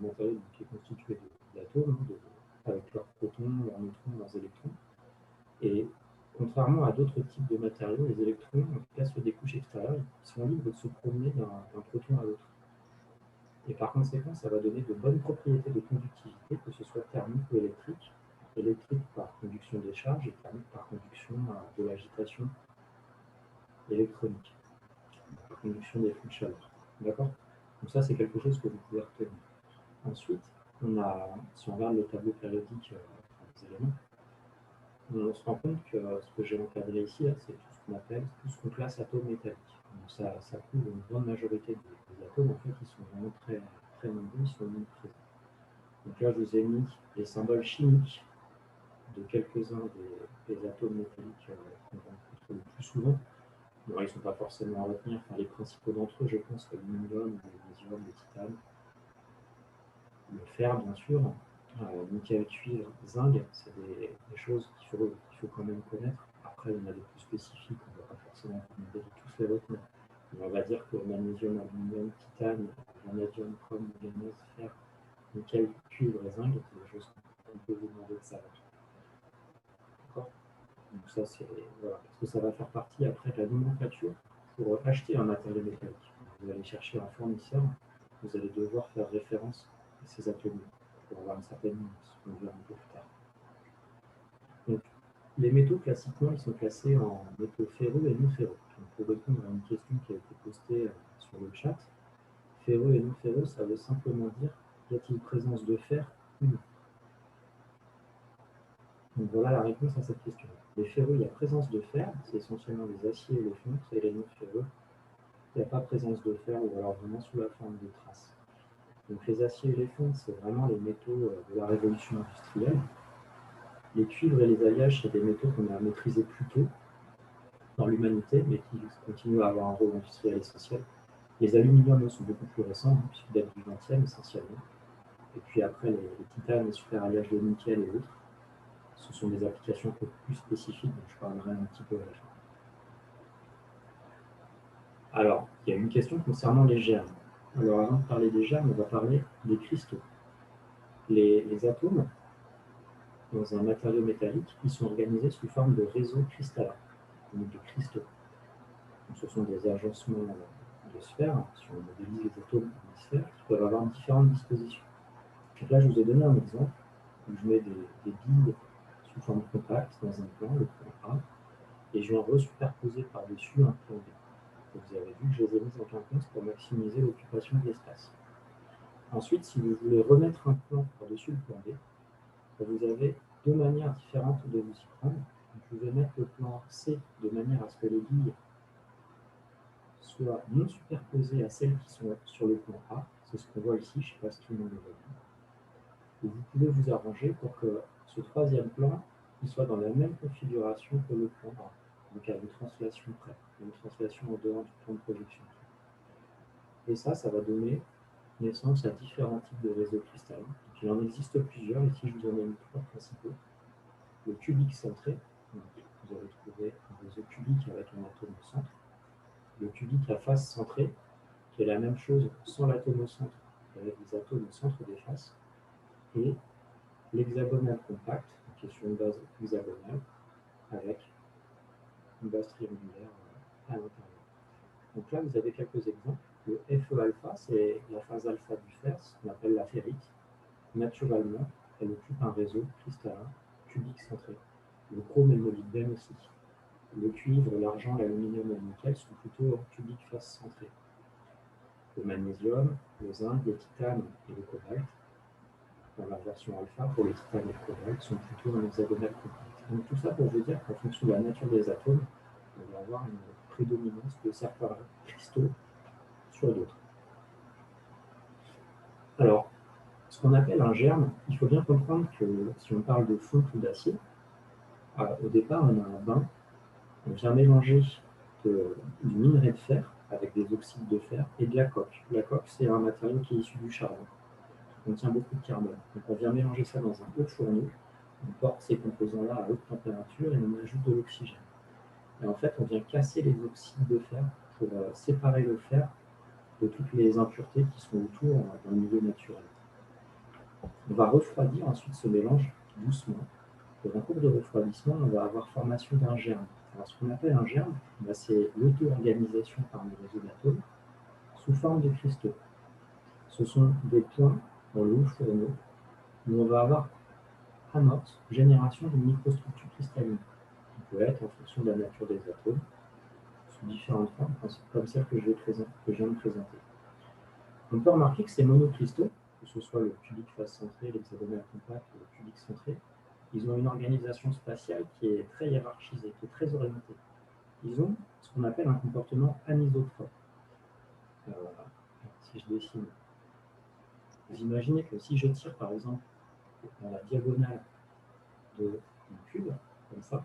matériau qui est constitué d'atomes, avec leurs protons, leurs neutrons, leurs électrons. Et contrairement à d'autres types de matériaux, les électrons, en tout cas ceux des couches extérieures, ils sont libres de se promener d'un proton à l'autre. Et par conséquent, ça va donner de bonnes propriétés de conductivité, que ce soit thermique ou électrique. Électrique par conduction des charges et thermique par conduction de l'agitation électronique, par conduction des flux de chaleur. D'accord? Donc ça, c'est quelque chose que vous pouvez retenir. Ensuite, si on regarde le tableau périodique des éléments, on se rend compte que ce que j'ai encadré ici, c'est tout ce qu'on classe atomes métalliques. Donc ça couvre une grande majorité des atomes. En fait, ils sont vraiment très, très nombreux, ils sont omniprésents. Donc là, je vous ai mis les symboles chimiques de quelques-uns des atomes métalliques qu'on rencontre le plus souvent. Bon, ils ne sont pas forcément à retenir. Enfin, les principaux d'entre eux, je pense, c'est l'aluminium, le magnésium, le titane, le fer, bien sûr, nickel, cuivre, zinc, c'est des choses qu'il faut quand même connaître. Après, il y en a des plus spécifiques, on ne va pas forcément demander de tous les retenir. Mais on va dire que magnésium, aluminium, titane, vanadium, chrome, manganèse, fer, nickel, cuivre et zinc, c'est des choses qu'on peut vous demander de savoir. D'accord? Donc ça, c'est voilà, parce que ça va faire partie après de la nomenclature pour acheter un matériau métallique. Vous allez chercher un fournisseur, vous allez devoir faire référence à ces ateliers pour avoir une certaine nuance, on verra un peu plus tard. Donc, les métaux, classiquement, ils sont classés en métaux ferreux et non ferreux. Donc, pour répondre à une question qui a été postée sur le chat, ferreux et non ferreux, ça veut simplement dire y a-t-il présence de fer ou non. Donc voilà la réponse à cette question. Les ferreux, il y a présence de fer, c'est essentiellement les aciers et les fontres, et les non ferreux, il n'y a pas présence de fer, ou alors vraiment sous la forme de traces. Donc les aciers et les fontres, c'est vraiment les métaux de la révolution industrielle. Les cuivres et les alliages, c'est des métaux qu'on a maîtrisés plus tôt dans l'humanité, mais qui continuent à avoir un rôle industriel essentiel. Les aluminiums sont beaucoup plus récents, puisqu'ils datent du XXe essentiellement. Et puis après, les titanes, les super-alliages de nickel et autres, ce sont des applications un peu plus spécifiques, donc je parlerai un petit peu à la fin. Alors, il y a une question concernant les germes. Alors, avant de parler des germes, on va parler des cristaux. Les atomes, dans un matériau métallique, ils sont organisés sous forme de réseaux cristallins, donc de cristaux. Donc, ce sont des agencements de sphères, si on modélise les atomes en sphères, qui peuvent avoir différentes dispositions. Donc là, je vous ai donné un exemple où je mets des billes sous forme compacte dans un plan, le plan A, et je viens resuperposer par-dessus un plan B. Vous avez vu que je les ai mises en quinconce pour maximiser l'occupation de l'espace. Ensuite, si vous voulez remettre un plan par-dessus le plan B, vous avez deux manières différentes de vous y prendre. Vous pouvez mettre le plan C de manière à ce que les billes soient non superposées à celles qui sont sur le plan A. C'est ce qu'on voit ici, je ne sais pas si tout le monde le voit bien. Vous pouvez vous arranger pour que ce troisième plan il soit dans la même configuration que le plan A. Donc à une translation près, une translation en dehors du plan de projection. Et ça va donner naissance à différents types de réseaux cristallins. Donc, il en existe plusieurs, ici je vous en ai mis trois principaux. Le cubique centré, donc, vous allez trouver un réseau cubique avec un atome au centre. Le cubique à face centrée, qui est la même chose sans l'atome au centre, avec des atomes au centre des faces. Et l'hexagonal compact, qui est sur une base hexagonale, avec une base triangulaire à l'intérieur. Donc là, vous avez quelques exemples. Le Fe-alpha, c'est la phase alpha du fer, ce qu'on appelle la ferrite. Naturellement, elle occupe un réseau cristallin cubique centré. Le chrome et le molybdène aussi. Le cuivre, l'argent, l'aluminium et le nickel sont plutôt en cubique face centré. Le magnésium, le zinc, le titane et le cobalt, dans la version alpha, pour le titane et le cobalt, sont plutôt en hexagonal compact. Donc tout ça pour vous dire qu'en fonction de la nature des atomes, on va avoir une prédominance de certains cristaux sur d'autres. Alors, ce qu'on appelle un germe, il faut bien comprendre que si on parle de fonte ou d'acier, au départ, on a un bain, on vient mélanger du minerai de fer avec des oxydes de fer et de la coque. La coque, c'est un matériau qui est issu du charbon. Il contient beaucoup de carbone. Donc, on vient mélanger ça dans un haut fourneau, on porte ces composants-là à haute température et on ajoute de l'oxygène. Et en fait, on vient casser les oxydes de fer pour séparer le fer de toutes les impuretés qui sont autour dans le milieu naturel. On va refroidir ensuite ce mélange doucement. Et en cours de refroidissement, on va avoir formation d'un germe. Alors, ce qu'on appelle un germe, c'est l'auto-organisation par le réseau d'atomes sous forme de cristaux. Ce sont des points dans le haut fourneau où on va avoir amorce, génération d'une microstructure cristalline, qui peut être en fonction de la nature des atomes, sous différentes formes, comme celle que je viens de présenter. On peut remarquer que ces monocristaux, que ce soit le cubique face centré, l'hexagonal compact ou le cubique centré, ils ont une organisation spatiale qui est très hiérarchisée, qui est très orientée. Ils ont ce qu'on appelle un comportement anisotrope. Si je dessine, vous imaginez que si je tire par exemple dans la diagonale de mon cube, comme ça,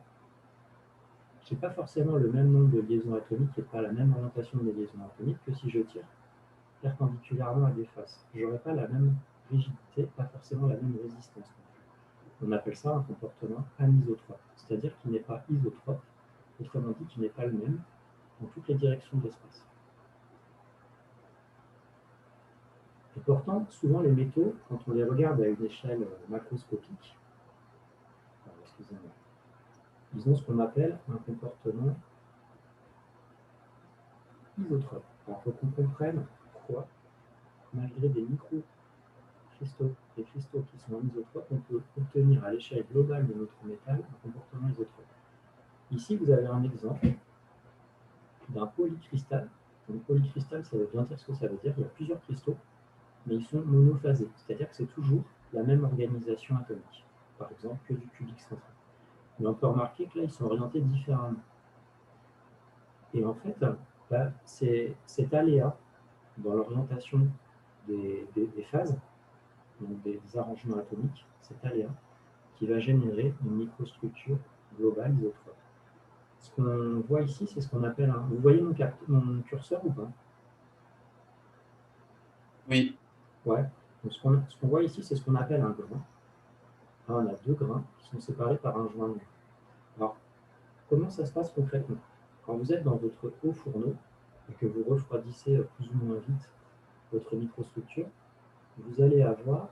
je n'ai pas forcément le même nombre de liaisons atomiques et pas la même orientation des liaisons atomiques que si je tire perpendiculairement à des faces. Je n'aurai pas la même rigidité, pas forcément la même résistance. On appelle ça un comportement anisotrope, c'est-à-dire qu'il n'est pas isotrope, autrement dit qu'il n'est pas le même dans toutes les directions de l'espace. Et pourtant, souvent les métaux, quand on les regarde à une échelle macroscopique, ils ont ce qu'on appelle un comportement isotrope. Alors, il faut qu'on comprenne pourquoi, malgré des micro-cristaux, des cristaux qui sont anisotropes, on peut obtenir à l'échelle globale de notre métal un comportement isotrope. Ici, vous avez un exemple d'un polycristal. Donc, polycristal, ça veut bien dire ce que ça veut dire. Il y a plusieurs cristaux, mais ils sont monophasés, c'est-à-dire que c'est toujours la même organisation atomique, par exemple que du cubique central. Mais on peut remarquer que là, ils sont orientés différemment. Et en fait, là, c'est cet aléa dans l'orientation des phases, donc des arrangements atomiques, cet aléa qui va générer une microstructure globale isotrope. Ce qu'on voit ici, c'est ce qu'on appelle un... Vous voyez mon curseur ou pas? Oui. Ouais. Donc ce qu'on voit ici, c'est ce qu'on appelle un grain. Là, on a deux grains qui sont séparés par un joint de. Alors, comment ça se passe concrètement? Quand vous êtes dans votre haut fourneau et que vous refroidissez plus ou moins vite votre microstructure, vous allez avoir,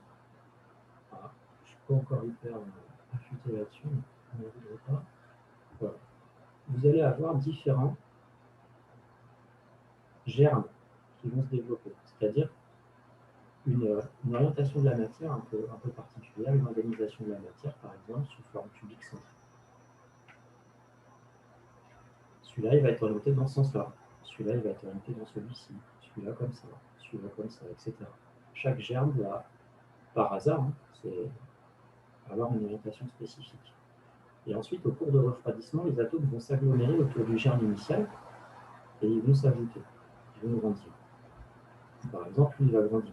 je ne suis pas encore hyper affûté là-dessus, mais on ne voudrait pas, voilà. Vous allez avoir différents germes qui vont se développer, c'est-à-dire une orientation de la matière un peu particulière, une organisation de la matière, par exemple, sous forme cubique centrée. Celui-là, il va être orienté dans ce sens-là. Celui-là, il va être orienté dans celui-ci. Celui-là comme ça. Celui-là comme ça, etc. Chaque germe va, par hasard, avoir une orientation spécifique. Et ensuite, au cours de refroidissement, les atomes vont s'agglomérer autour du germe initial et ils vont s'ajouter. Ils vont grandir. Par exemple, lui, il va grandir.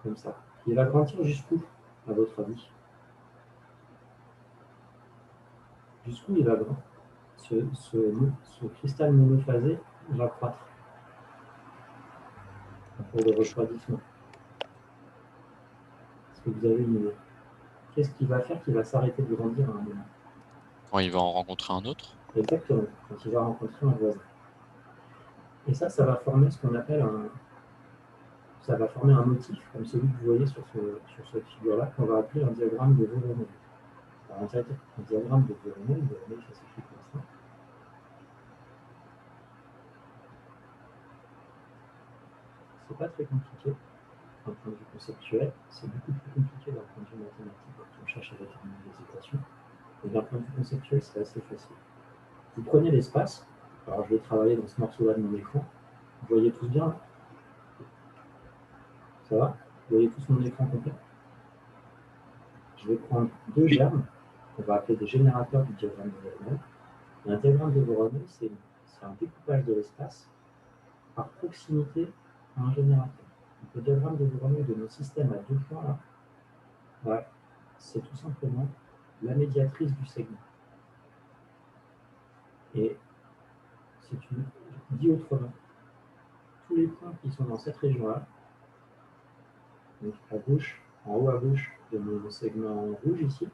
Comme ça. Il va grandir jusqu'où, à votre avis? Jusqu'où il va grandir? Ce cristal monophasé va croître en cours de refroidissement. Est-ce que vous avez une idée? Qu'est-ce qu'il va faire qui va s'arrêter de grandir à un moment? Quand il va en rencontrer un autre? Exactement, quand il va rencontrer un voisin. Et ça va former ce qu'on appelle ça va former un motif, comme celui que vous voyez sur cette figure-là, qu'on va appeler un diagramme de Voronoi. Alors, un diagramme de Voronoi, ça s'écrit comme ça. C'est pas très compliqué d'un point de vue conceptuel, c'est beaucoup plus compliqué d'un point de vue mathématique quand on cherche à déterminer les équations. Et d'un point de vue conceptuel, c'est assez facile. Vous prenez l'espace, alors je vais travailler dans ce morceau-là de mon écran, vous voyez tous bien là? Ça va? Vous voyez tous mon écran complet? Je vais prendre deux germes, qu'on va appeler des générateurs du diagramme de Voronoi. Et un diagramme de Voronoi, c'est un découpage de l'espace par proximité à un générateur. Donc, le diagramme de Voronoi de nos systèmes à deux points là, ouais, c'est tout simplement la médiatrice du segment. Et dit autrement, tous les points qui sont dans cette région-là, donc à gauche, en haut à gauche de mon segment rouge ici,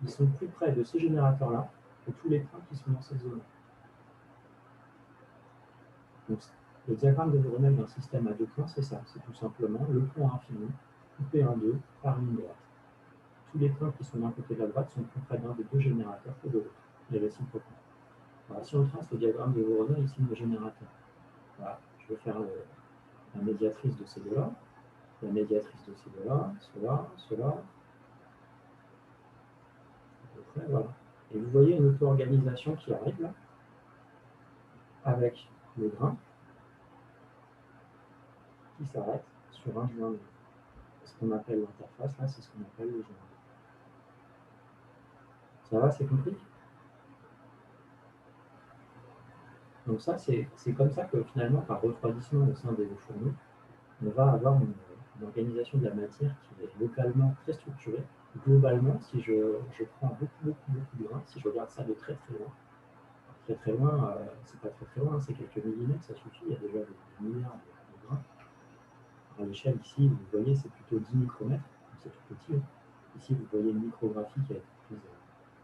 ils sont plus près de ce générateur-là que tous les points qui sont dans cette zone. Donc, le diagramme de Voronoi d'un système à deux points, c'est ça. C'est tout simplement le point infini coupés en deux par une droite. Tous les points qui sont d'un côté de la droite sont plus près d'un des deux générateurs que de l'autre, et réciproquement. Alors, si on trace le diagramme de Voronoi, ici, le générateur. Voilà, je vais faire la médiatrice de ces deux-là, la médiatrice de ces deux-là, cela, à peu près, voilà. Et vous voyez une auto-organisation qui arrive là, avec le grain qui s'arrête sur un joint. Ce qu'on appelle l'interface, là, c'est ce qu'on appelle le joint. Ça va, c'est compris? Donc ça, c'est comme ça que finalement, par refroidissement au sein des fourneaux, on va avoir une organisation de la matière qui est localement très structurée. Globalement, si je prends beaucoup de grains, si je regarde ça de très très loin, c'est pas très loin, c'est quelques millimètres, ça suffit, il y a déjà des milliards de grains. À l'échelle ici, vous voyez, c'est plutôt 10 micromètres, c'est tout petit. Hein. Ici, vous voyez une micrographie qui a été prise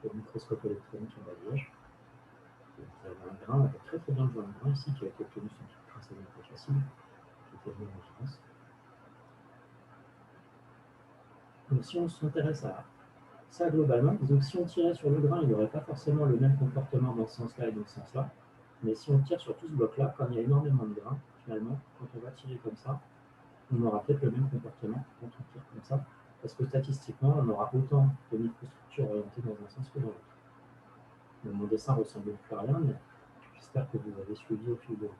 au microscope électronique en balayage. Vous avez un grain, très bien joué un grain ici qui a été obtenu sans traçabilité facile, qui était mis en France. Donc si on s'intéresse à ça globalement, donc si on tirait sur le grain, il n'y aurait pas forcément le même comportement dans ce sens-là et dans ce sens-là. Mais si on tire sur tout ce bloc-là, comme il y a énormément de grains, finalement, quand on va tirer comme ça, on aura peut-être le même comportement quand on tire comme ça, parce que statistiquement, on aura autant de microstructures orientées dans un sens que dans l'autre. Mon dessin ressemble plus à rien, mais j'espère que vous avez suivi au fil de l'eau.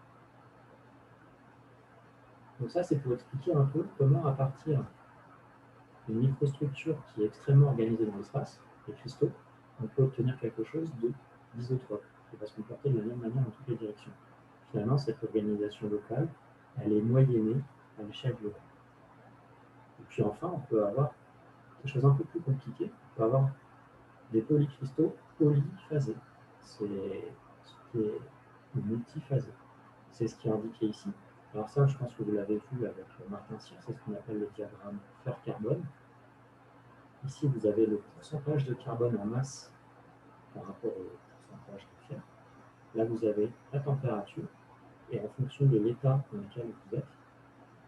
Donc ça, c'est pour expliquer un peu comment, à partir d'une microstructure qui est extrêmement organisée dans l'espace, les cristaux, on peut obtenir quelque chose d'isotrope, qui va se comporter de la même manière dans toutes les directions. Finalement, cette organisation locale, elle est moyennée à l'échelle globale. Et puis enfin, on peut avoir des choses un peu plus compliquées. On peut avoir des polycristaux polyphasés. C'est ce qui est multiphasé. C'est ce qui est indiqué ici. Alors ça, je pense que vous l'avez vu avec Martin Cyr, c'est ce qu'on appelle le diagramme fer-carbone. Ici, vous avez le pourcentage de carbone en masse par rapport au pourcentage de fer. Là, vous avez la température, et en fonction de l'état dans lequel vous êtes,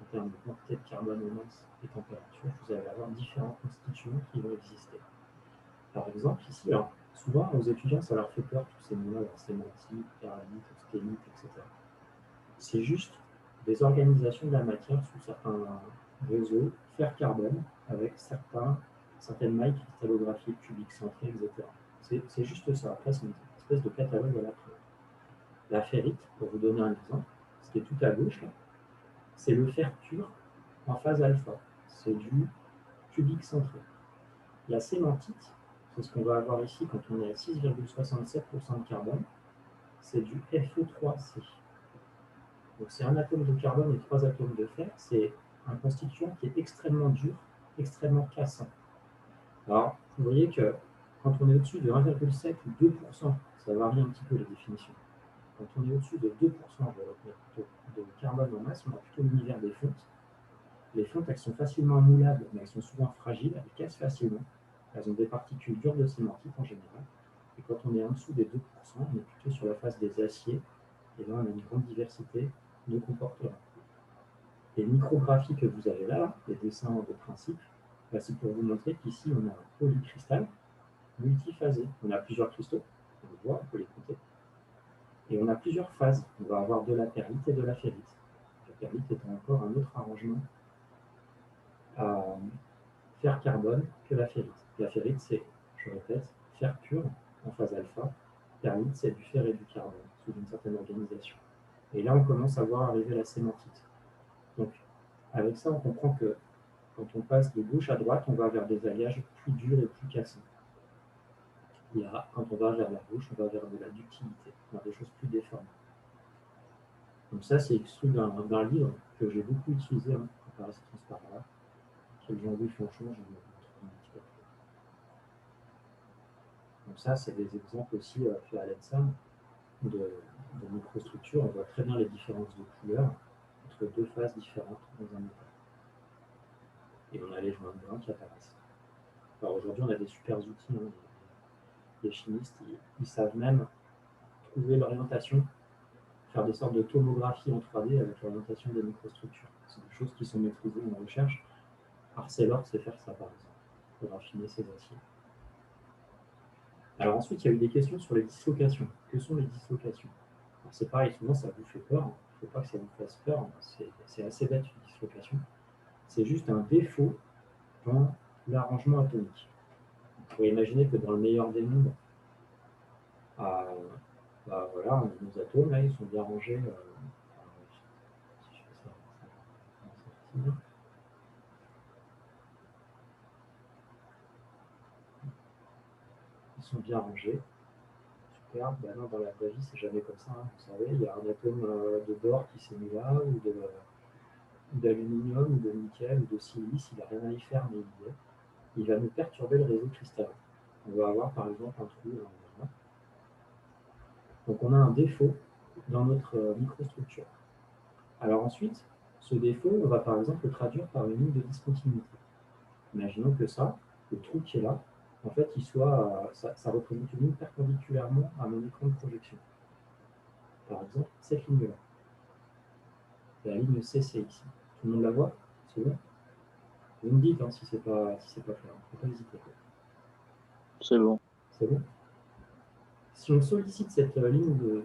en termes de quantité de carbone en masse et température, vous allez avoir différents constituants qui vont exister. Par exemple, ici, alors, souvent aux étudiants, ça leur fait peur, tous ces mots-là, sémantique, pyramide, sténite, etc. C'est juste des organisations de la matière sous certains réseaux, fer-carbone, avec certaines mailles cristallographiques, cubiques centrées, etc. C'est juste ça. Après, c'est une espèce de catalogue à la clé. La ferrite, pour vous donner un exemple, ce qui est tout à gauche, c'est le fer pur en phase alpha. C'est du cubique centré. La sémantite, c'est ce qu'on va avoir ici quand on est à 6,67% de carbone, c'est du FE3C. Donc c'est un atome de carbone et 3 atomes de fer. C'est un constituant qui est extrêmement dur, extrêmement cassant. Alors, vous voyez que quand on est au-dessus de 1,7 ou 2%, ça varie un petit peu les définitions. Quand on est au-dessus de 2%, je vais retenir plutôt, de carbone en masse, on a plutôt l'univers des fontes. Les fontes, elles sont facilement moulables, mais elles sont souvent fragiles, elles cassent facilement. Elles ont des particules dures de sémantique en général. Et quand on est en dessous des 2%, on est plutôt sur la phase des aciers. Et là, on a une grande diversité de comportements. Les micrographies que vous avez là, les dessins de principe, c'est pour vous montrer qu'ici, on a un polycristal multiphasé. On a plusieurs cristaux, on le voit, on peut les compter. Et on a plusieurs phases. On va avoir de la perlite et de la ferrite. La perlite étant encore un autre arrangement à fer carbone que la ferrite. La ferrite, c'est, je répète, fer pur en phase alpha. Perlite, c'est du fer et du carbone sous une certaine organisation. Et là, on commence à voir arriver la sémantite. Donc, avec ça, on comprend que quand on passe de gauche à droite, on va vers des alliages plus durs et plus cassants. Et là, quand on va vers la gauche, on va vers de la ductilité, vers des choses plus déformées. Donc ça, c'est extrait d'un livre que j'ai beaucoup utilisé pour préparer ce transparent-là, qui est le Jean-Louis Fanchon, j'en ai montré un petit peu. Donc ça, c'est des exemples aussi faits à l'ENSAM de microstructures. On voit très bien les différences de couleurs entre deux phases différentes dans un métal. Et on a les joints de grains qui apparaissent. Alors aujourd'hui, on a des super outils. Hein, les chimistes, ils savent même trouver l'orientation, faire des sortes de tomographie en 3D avec l'orientation des microstructures. C'est des choses qui sont maîtrisées en recherche. Arcelor sait faire ça, par exemple, pour raffiner ses aciers. Alors ensuite, il y a eu des questions sur les dislocations. Que sont les dislocations? Alors c'est pareil, souvent ça vous fait peur. Il ne faut pas que ça vous fasse peur. C'est assez bête une dislocation. C'est juste un défaut dans l'arrangement atomique. Vous pouvez imaginer que dans le meilleur des mondes, voilà, nos atomes, là, ils sont bien rangés. Si je fais ça, ça va. Ils sont bien rangés. Super. Ben non, dans la vraie vie, c'est jamais comme ça. Hein. Vous savez, il y a un atome de bore qui s'est mis là, ou d'aluminium, ou de nickel, ou de silice, il n'a rien à y faire, mais il y est. Il va nous perturber le réseau cristallin. On va avoir par exemple un trou là. Donc on a un défaut dans notre microstructure. Alors ensuite, ce défaut, on va par exemple le traduire par une ligne de discontinuité. Imaginons que ça, le trou qui est là, en fait, ça représente une ligne perpendiculairement à mon écran de projection. Par exemple, cette ligne-là. C'est la ligne CC ici. Tout le monde la voit? C'est bon? Vous me dites hein, si c'est pas clair. Il ne faut pas hésiter. C'est bon. C'est bon? Si on sollicite cette ligne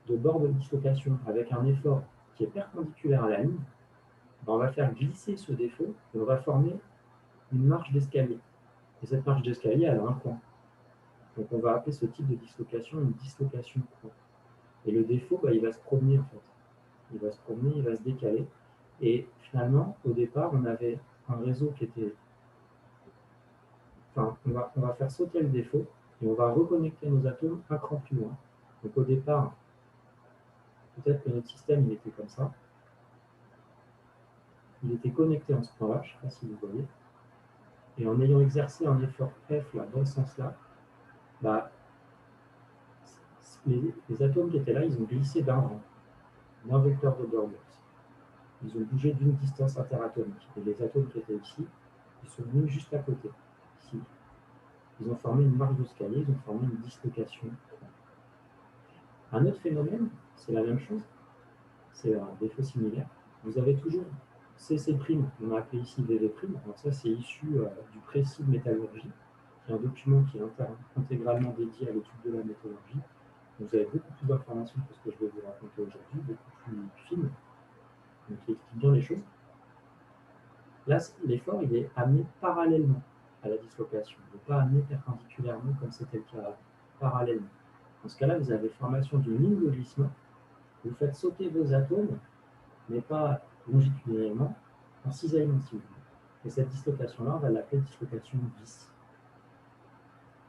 de bord de dislocation avec un effort qui est perpendiculaire à la ligne, ben on va faire glisser ce défaut et on va former une marche d'escalier. Et cette marche d'escalier, elle a un point. Donc on va appeler ce type de dislocation une dislocation point. Et le défaut, ben, il va se promener en fait. Il va se promener, il va se décaler. Et finalement, au départ, on avait un réseau qui était... Enfin, on va faire sauter le défaut et on va reconnecter nos atomes un cran plus loin. Donc au départ, peut-être que notre système, il était comme ça. Il était connecté en ce point-là, je ne sais pas si vous voyez. Et en ayant exercé un effort F là, dans ce sens-là, bah, les atomes qui étaient là, ils ont glissé d'un rang, d'un vecteur de Burgers. Ils ont bougé d'une distance interatomique. Et les atomes qui étaient ici, ils sont venus juste à côté, ici. Ils ont formé une marche d'escalier, ils ont formé une dislocation. Un autre phénomène, c'est la même chose, c'est un défaut similaire. Vous avez toujours CC', on a appelé ici VV', alors ça c'est issu du précis de métallurgie, qui est un document qui est intégralement dédié à l'étude de la métallurgie. Vous avez beaucoup plus d'informations que ce que je vais vous raconter aujourd'hui, beaucoup plus fines, donc qui explique bien les choses. Là, l'effort il est amené parallèlement à la dislocation, il n'est pas amené perpendiculairement comme c'était le cas parallèlement. Dans ce cas-là, vous avez formation d'une ligne de glissement, vous faites sauter vos atomes, mais pas longitudinalement, en cisaillement si vous voulez. Et cette dislocation-là, on va l'appeler dislocation vis.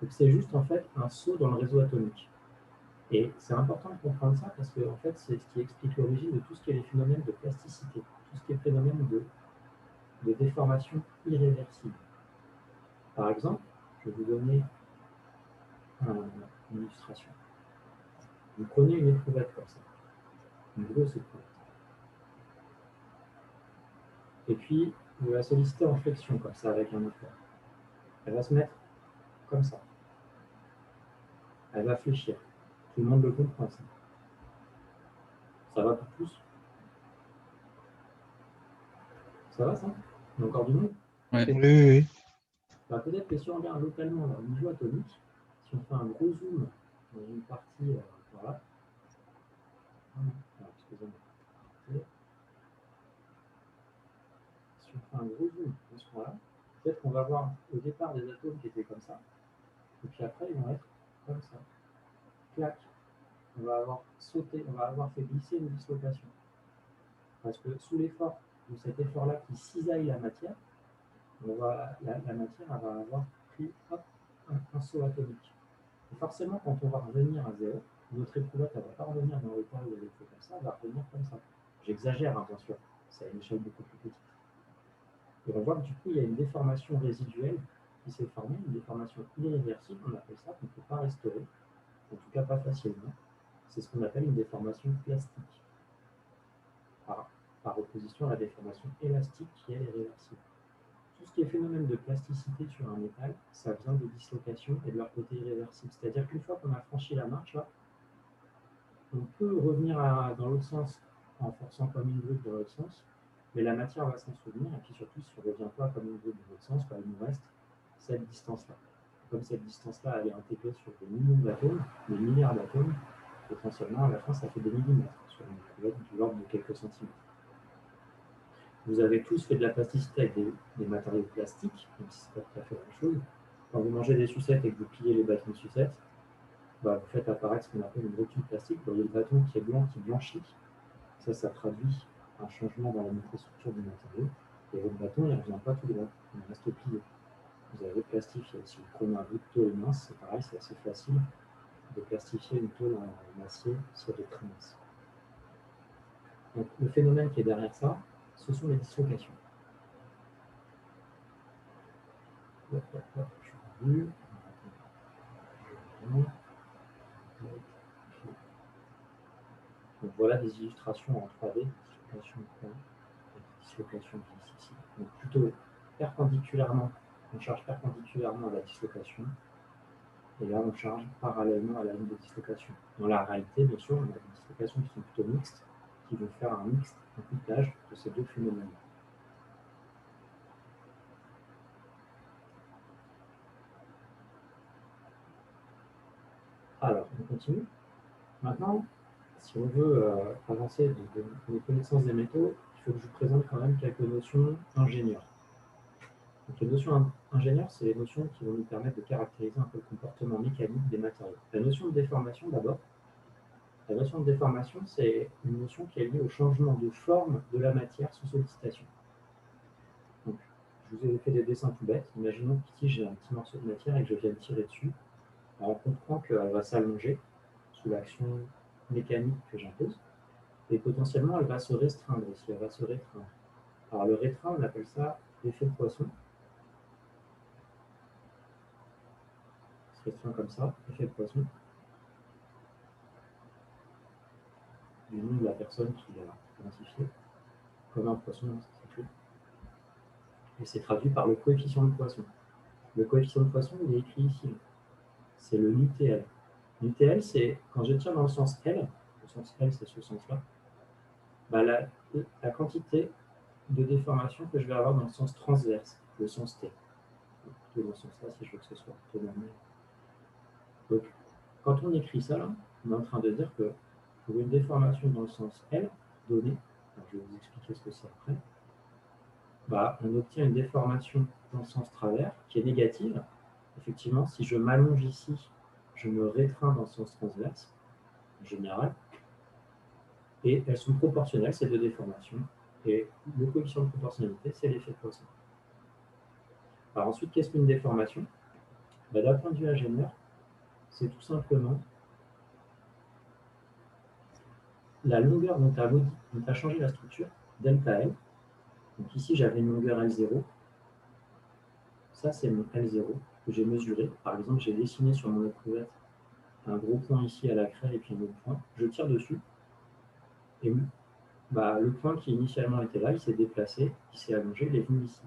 Donc c'est juste en fait un saut dans le réseau atomique. Et c'est important de comprendre ça parce que en fait, c'est ce qui explique l'origine de tout ce qui est les phénomènes de plasticité, tout ce qui est phénomène de déformation irréversible. Par exemple, je vais vous donner une illustration. Vous prenez une éprouvette comme ça, une grosse éprouvette. Et puis, vous la sollicitez en flexion comme ça avec un effort. Elle va se mettre comme ça. Elle va fléchir. Tout le monde le comprend, ça. Ça va pour tous? Ça va, ça? Il y a encore du monde? Ouais. Oui. Bah, peut-être que si on regarde localement au niveau atomique, si on fait un gros zoom dans une partie, voilà. Alors, excusez-moi. Si on fait un gros zoom dans ce point-là, peut-être qu'on va voir au départ des atomes qui étaient comme ça, et puis après ils vont être comme ça. Clac. On va avoir sauté, on va avoir fait glisser une dislocation. Parce que sous l'effort de cet effort-là qui cisaille la matière, la matière va avoir pris un saut atomique. Et forcément, quand on va revenir à zéro, notre éprouvette ne va pas revenir dans l'état où elle était comme ça, elle va revenir comme ça. J'exagère, hein, bien sûr, c'est à une échelle beaucoup plus petite. Et on voit que du coup, il y a une déformation résiduelle qui s'est formée, une déformation irréversible, on appelle ça, qu'on ne peut pas restaurer, en tout cas pas facilement. C'est ce qu'on appelle une déformation plastique, par opposition à la déformation élastique qui elle est réversible. Tout ce qui est phénomène de plasticité sur un métal, ça vient de dislocation et de leur côté irréversible. C'est-à-dire qu'une fois qu'on a franchi la marche, là, on peut revenir dans l'autre sens en forçant comme une brute dans l'autre sens, Mais la matière va s'en souvenir, et puis surtout, si on ne revient pas comme on veut de l'autre sens, il nous reste cette distance-là. Comme cette distance-là, elle est intégrée sur des millions d'atomes, des milliards d'atomes, potentiellement, à la fin, ça fait des millimètres, sur une cuvette de l'ordre de quelques centimètres. Vous avez tous fait de la plasticité avec des matériaux plastiques, même si ce n'est pas tout à fait la même chose. Quand vous mangez des sucettes et que vous pliez les bâtons de sucettes, vous faites apparaître ce qu'on appelle une rotule plastique. Vous voyez le bâton qui est blanc, qui blanchit. Ça traduit un changement dans la microstructure du matériau. Et votre bâton, il ne revient pas tout droit, il reste plié. Vous avez plastifié. Si vous prenez un bout de tôle mince, c'est pareil, c'est assez facile de plastifier une tôle en acier sur des très minces. Donc, le phénomène qui est derrière ça, ce sont les dislocations. Je suis revenu. Donc voilà des illustrations en 3D, dislocation de points, dislocation ici. Donc plutôt perpendiculairement, on charge perpendiculairement à la dislocation, et là on charge parallèlement à la ligne de dislocation. Dans la réalité, bien sûr, on a des dislocations qui sont plutôt mixtes, qui vont faire un couplage de ces deux phénomènes. Alors, on continue. Maintenant, si on veut avancer de les connaissances des métaux, il faut que je vous présente quand même quelques notions ingénieurs. Donc, les notions ingénieurs, c'est les notions qui vont nous permettre de caractériser un peu le comportement mécanique des matériaux. La notion de déformation, d'abord. La notion de déformation, c'est une notion qui est liée au changement de forme de la matière sous sollicitation. Donc, je vous ai fait des dessins tout bêtes. Imaginons qu'ici, j'ai un petit morceau de matière et que je viens de tirer dessus. Alors, on comprend qu'elle va s'allonger sous l'action mécanique que j'impose. Et potentiellement, elle va se restreindre aussi, elle va se rétreindre. Alors, le rétreindre, on appelle ça l'effet de Poisson. Il se restreint comme ça, effet de Poisson. Du nom de la personne qui l'a identifié, comme un poisson, ça s'écrit. Et c'est traduit par le coefficient de Poisson. Le coefficient de Poisson, il est écrit ici. C'est le UTL. L'UTL, c'est quand je tire dans le sens L, le sens L, c'est ce sens-là, la quantité de déformation que je vais avoir dans le sens transverse, le sens T. Plutôt dans ce sens-là, si je veux que ce soit plutôt normal. Donc, quand on écrit ça, là, on est en train de dire que pour une déformation dans le sens L donnée, je vais vous expliquer ce que c'est après, on obtient une déformation dans le sens travers qui est négative. Effectivement, si je m'allonge ici, je me rétreins dans le sens transverse, en général, et elles sont proportionnelles, ces deux déformations, et le coefficient de proportionnalité, c'est l'effet de Poisson. Alors ensuite, qu'est-ce qu'une déformation? D'un point de vue ingénieur, c'est tout simplement la longueur dont tu as changé la structure, delta L. Donc ici, j'avais une longueur L0. Ça, c'est mon L0 que j'ai mesuré. Par exemple, j'ai dessiné sur mon éprouvette un gros point ici à la craie et puis un autre point. Je tire dessus. Et le point qui initialement était là, il s'est déplacé, il s'est allongé, il est venu ici.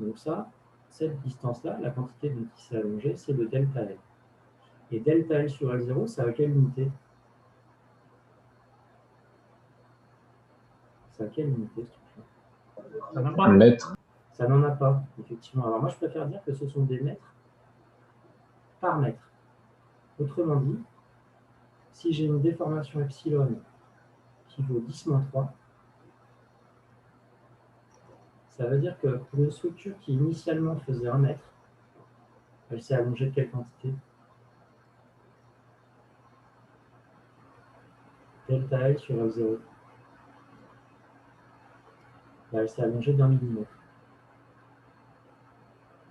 Donc ça, cette distance-là, la quantité dont il s'est allongé, c'est le delta L. Et delta L sur L0, ça a quelle unité? Ça a quelle unité, Ça n'a pas de mètre. Ça n'en a pas, effectivement. Alors moi, je préfère dire que ce sont des mètres par mètre. Autrement dit, si j'ai une déformation epsilon qui vaut 10-3, ça veut dire que pour une structure qui initialement faisait 1 mètre, elle s'est allongée de quelle quantité? Delta L sur L0. Elle s'est allongée d'1 millimètre.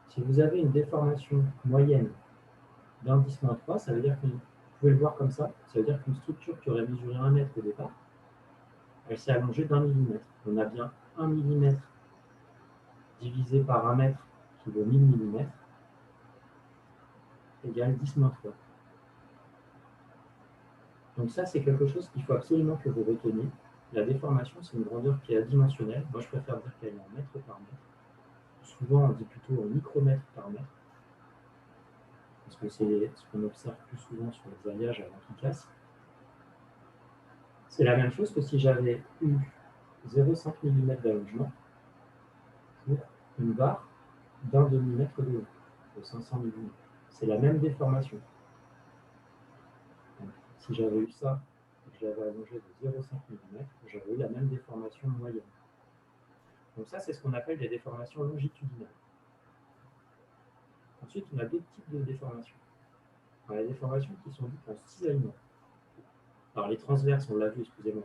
Si vous avez une déformation moyenne d'un 10-3, ça veut dire que, vous pouvez le voir comme ça veut dire qu'une structure qui aurait mesuré 1 mètre au départ, elle s'est allongée d'1 millimètre. On a bien 1 millimètre divisé par 1 mètre qui vaut 1000 mm égale 10-3. Donc ça, c'est quelque chose qu'il faut absolument que vous reteniez. La déformation, c'est une grandeur qui est adimensionnelle. Moi, je préfère dire qu'elle est en mètre par mètre. Souvent, on dit plutôt en micromètre par mètre, parce que c'est ce qu'on observe plus souvent sur les alliages avant qu'ils cassent. C'est la même chose que si j'avais eu 0,5 mm d'allongement pour une barre d'un demi-mètre de long, de 500 mm. C'est la même déformation. Donc, si j'avais eu ça, je l'avais allongé de 0,5 mm, j'aurais eu la même déformation moyenne. Donc ça, c'est ce qu'on appelle des déformations longitudinales. Ensuite, on a d'autres types de déformations. Alors, les déformations qui sont dites en cisaillement. Alors les transverses, on l'a vu, excusez-moi.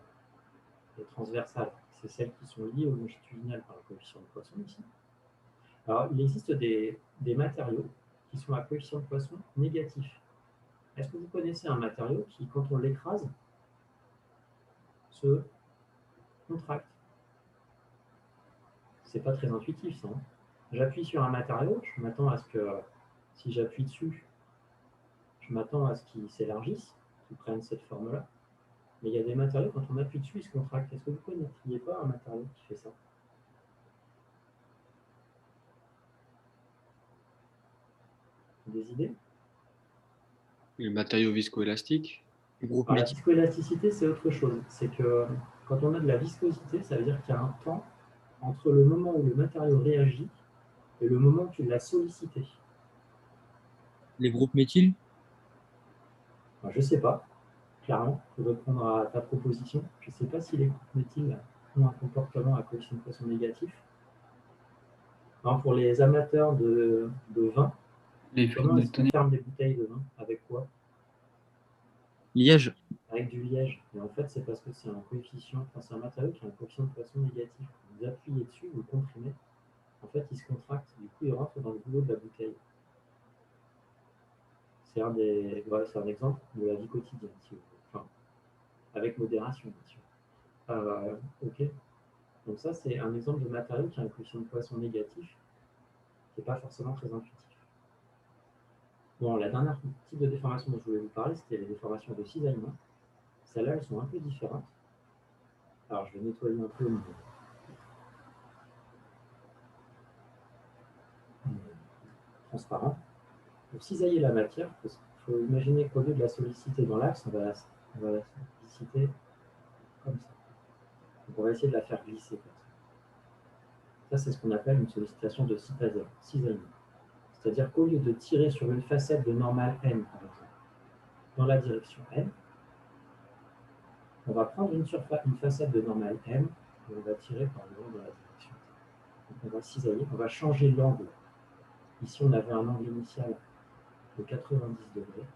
Les transversales, c'est celles qui sont liées aux longitudinales par le coefficient de Poisson ici. Alors, il existe des matériaux qui sont à coefficient de Poisson négatif. Est-ce que vous connaissez un matériau qui, quand on l'écrase, se contracte? C'est pas très intuitif, ça. Hein. J'appuie sur un matériau, je m'attends à ce que, si j'appuie dessus, je m'attends à ce qu'il s'élargisse, qu'il prenne cette forme-là. Mais il y a des matériaux, quand on appuie dessus, ils se contractent. Est-ce que vous connaîtriez pas un matériau qui fait ça? Des idées? Le matériau viscoélastique. Alors, la viscoélasticité, c'est autre chose. C'est que quand on a de la viscosité, ça veut dire qu'il y a un temps entre le moment où le matériau réagit et le moment où tu l'as sollicité. Les groupes méthyl? Je ne sais pas, clairement, pour répondre à ta proposition. Je ne sais pas si les groupes méthyl ont un comportement à coefficient de Poisson négatif. Alors, pour les amateurs de vin, comment est-ce qu'on ferme les bouteilles de vin? Avec quoi? Liège. Avec du liège. Et en fait, c'est parce que c'est un coefficient, enfin, c'est un matériau qui a un coefficient de Poisson négatif. Vous appuyez dessus, vous le comprimez. En fait, il se contracte. Du coup, il rentre dans le goulot de la bouteille. C'est un exemple de la vie quotidienne, si vous voulez. Enfin, avec modération, bien sûr. Ok. Donc ça, c'est un exemple de matériau qui a un coefficient de Poisson négatif, qui n'est pas forcément très intuitif. Bon, la dernière type de déformation dont je voulais vous parler, c'était les déformations de cisaillement. Celles-là, elles sont un peu différentes. Alors, je vais nettoyer un peu mon transparent. Pour cisailler la matière, il faut imaginer qu'au lieu de la solliciter dans l'axe, on va la solliciter comme ça. Donc, on va essayer de la faire glisser comme ça. Ça, c'est ce qu'on appelle une sollicitation de cisaillement. C'est-à-dire qu'au lieu de tirer sur une facette de normale n, par exemple, dans la direction n, on va prendre une facette de normale m et on va tirer par le haut dans la direction. Donc on va cisailler, on va changer l'angle. Ici, on avait un angle initial de 90 degrés.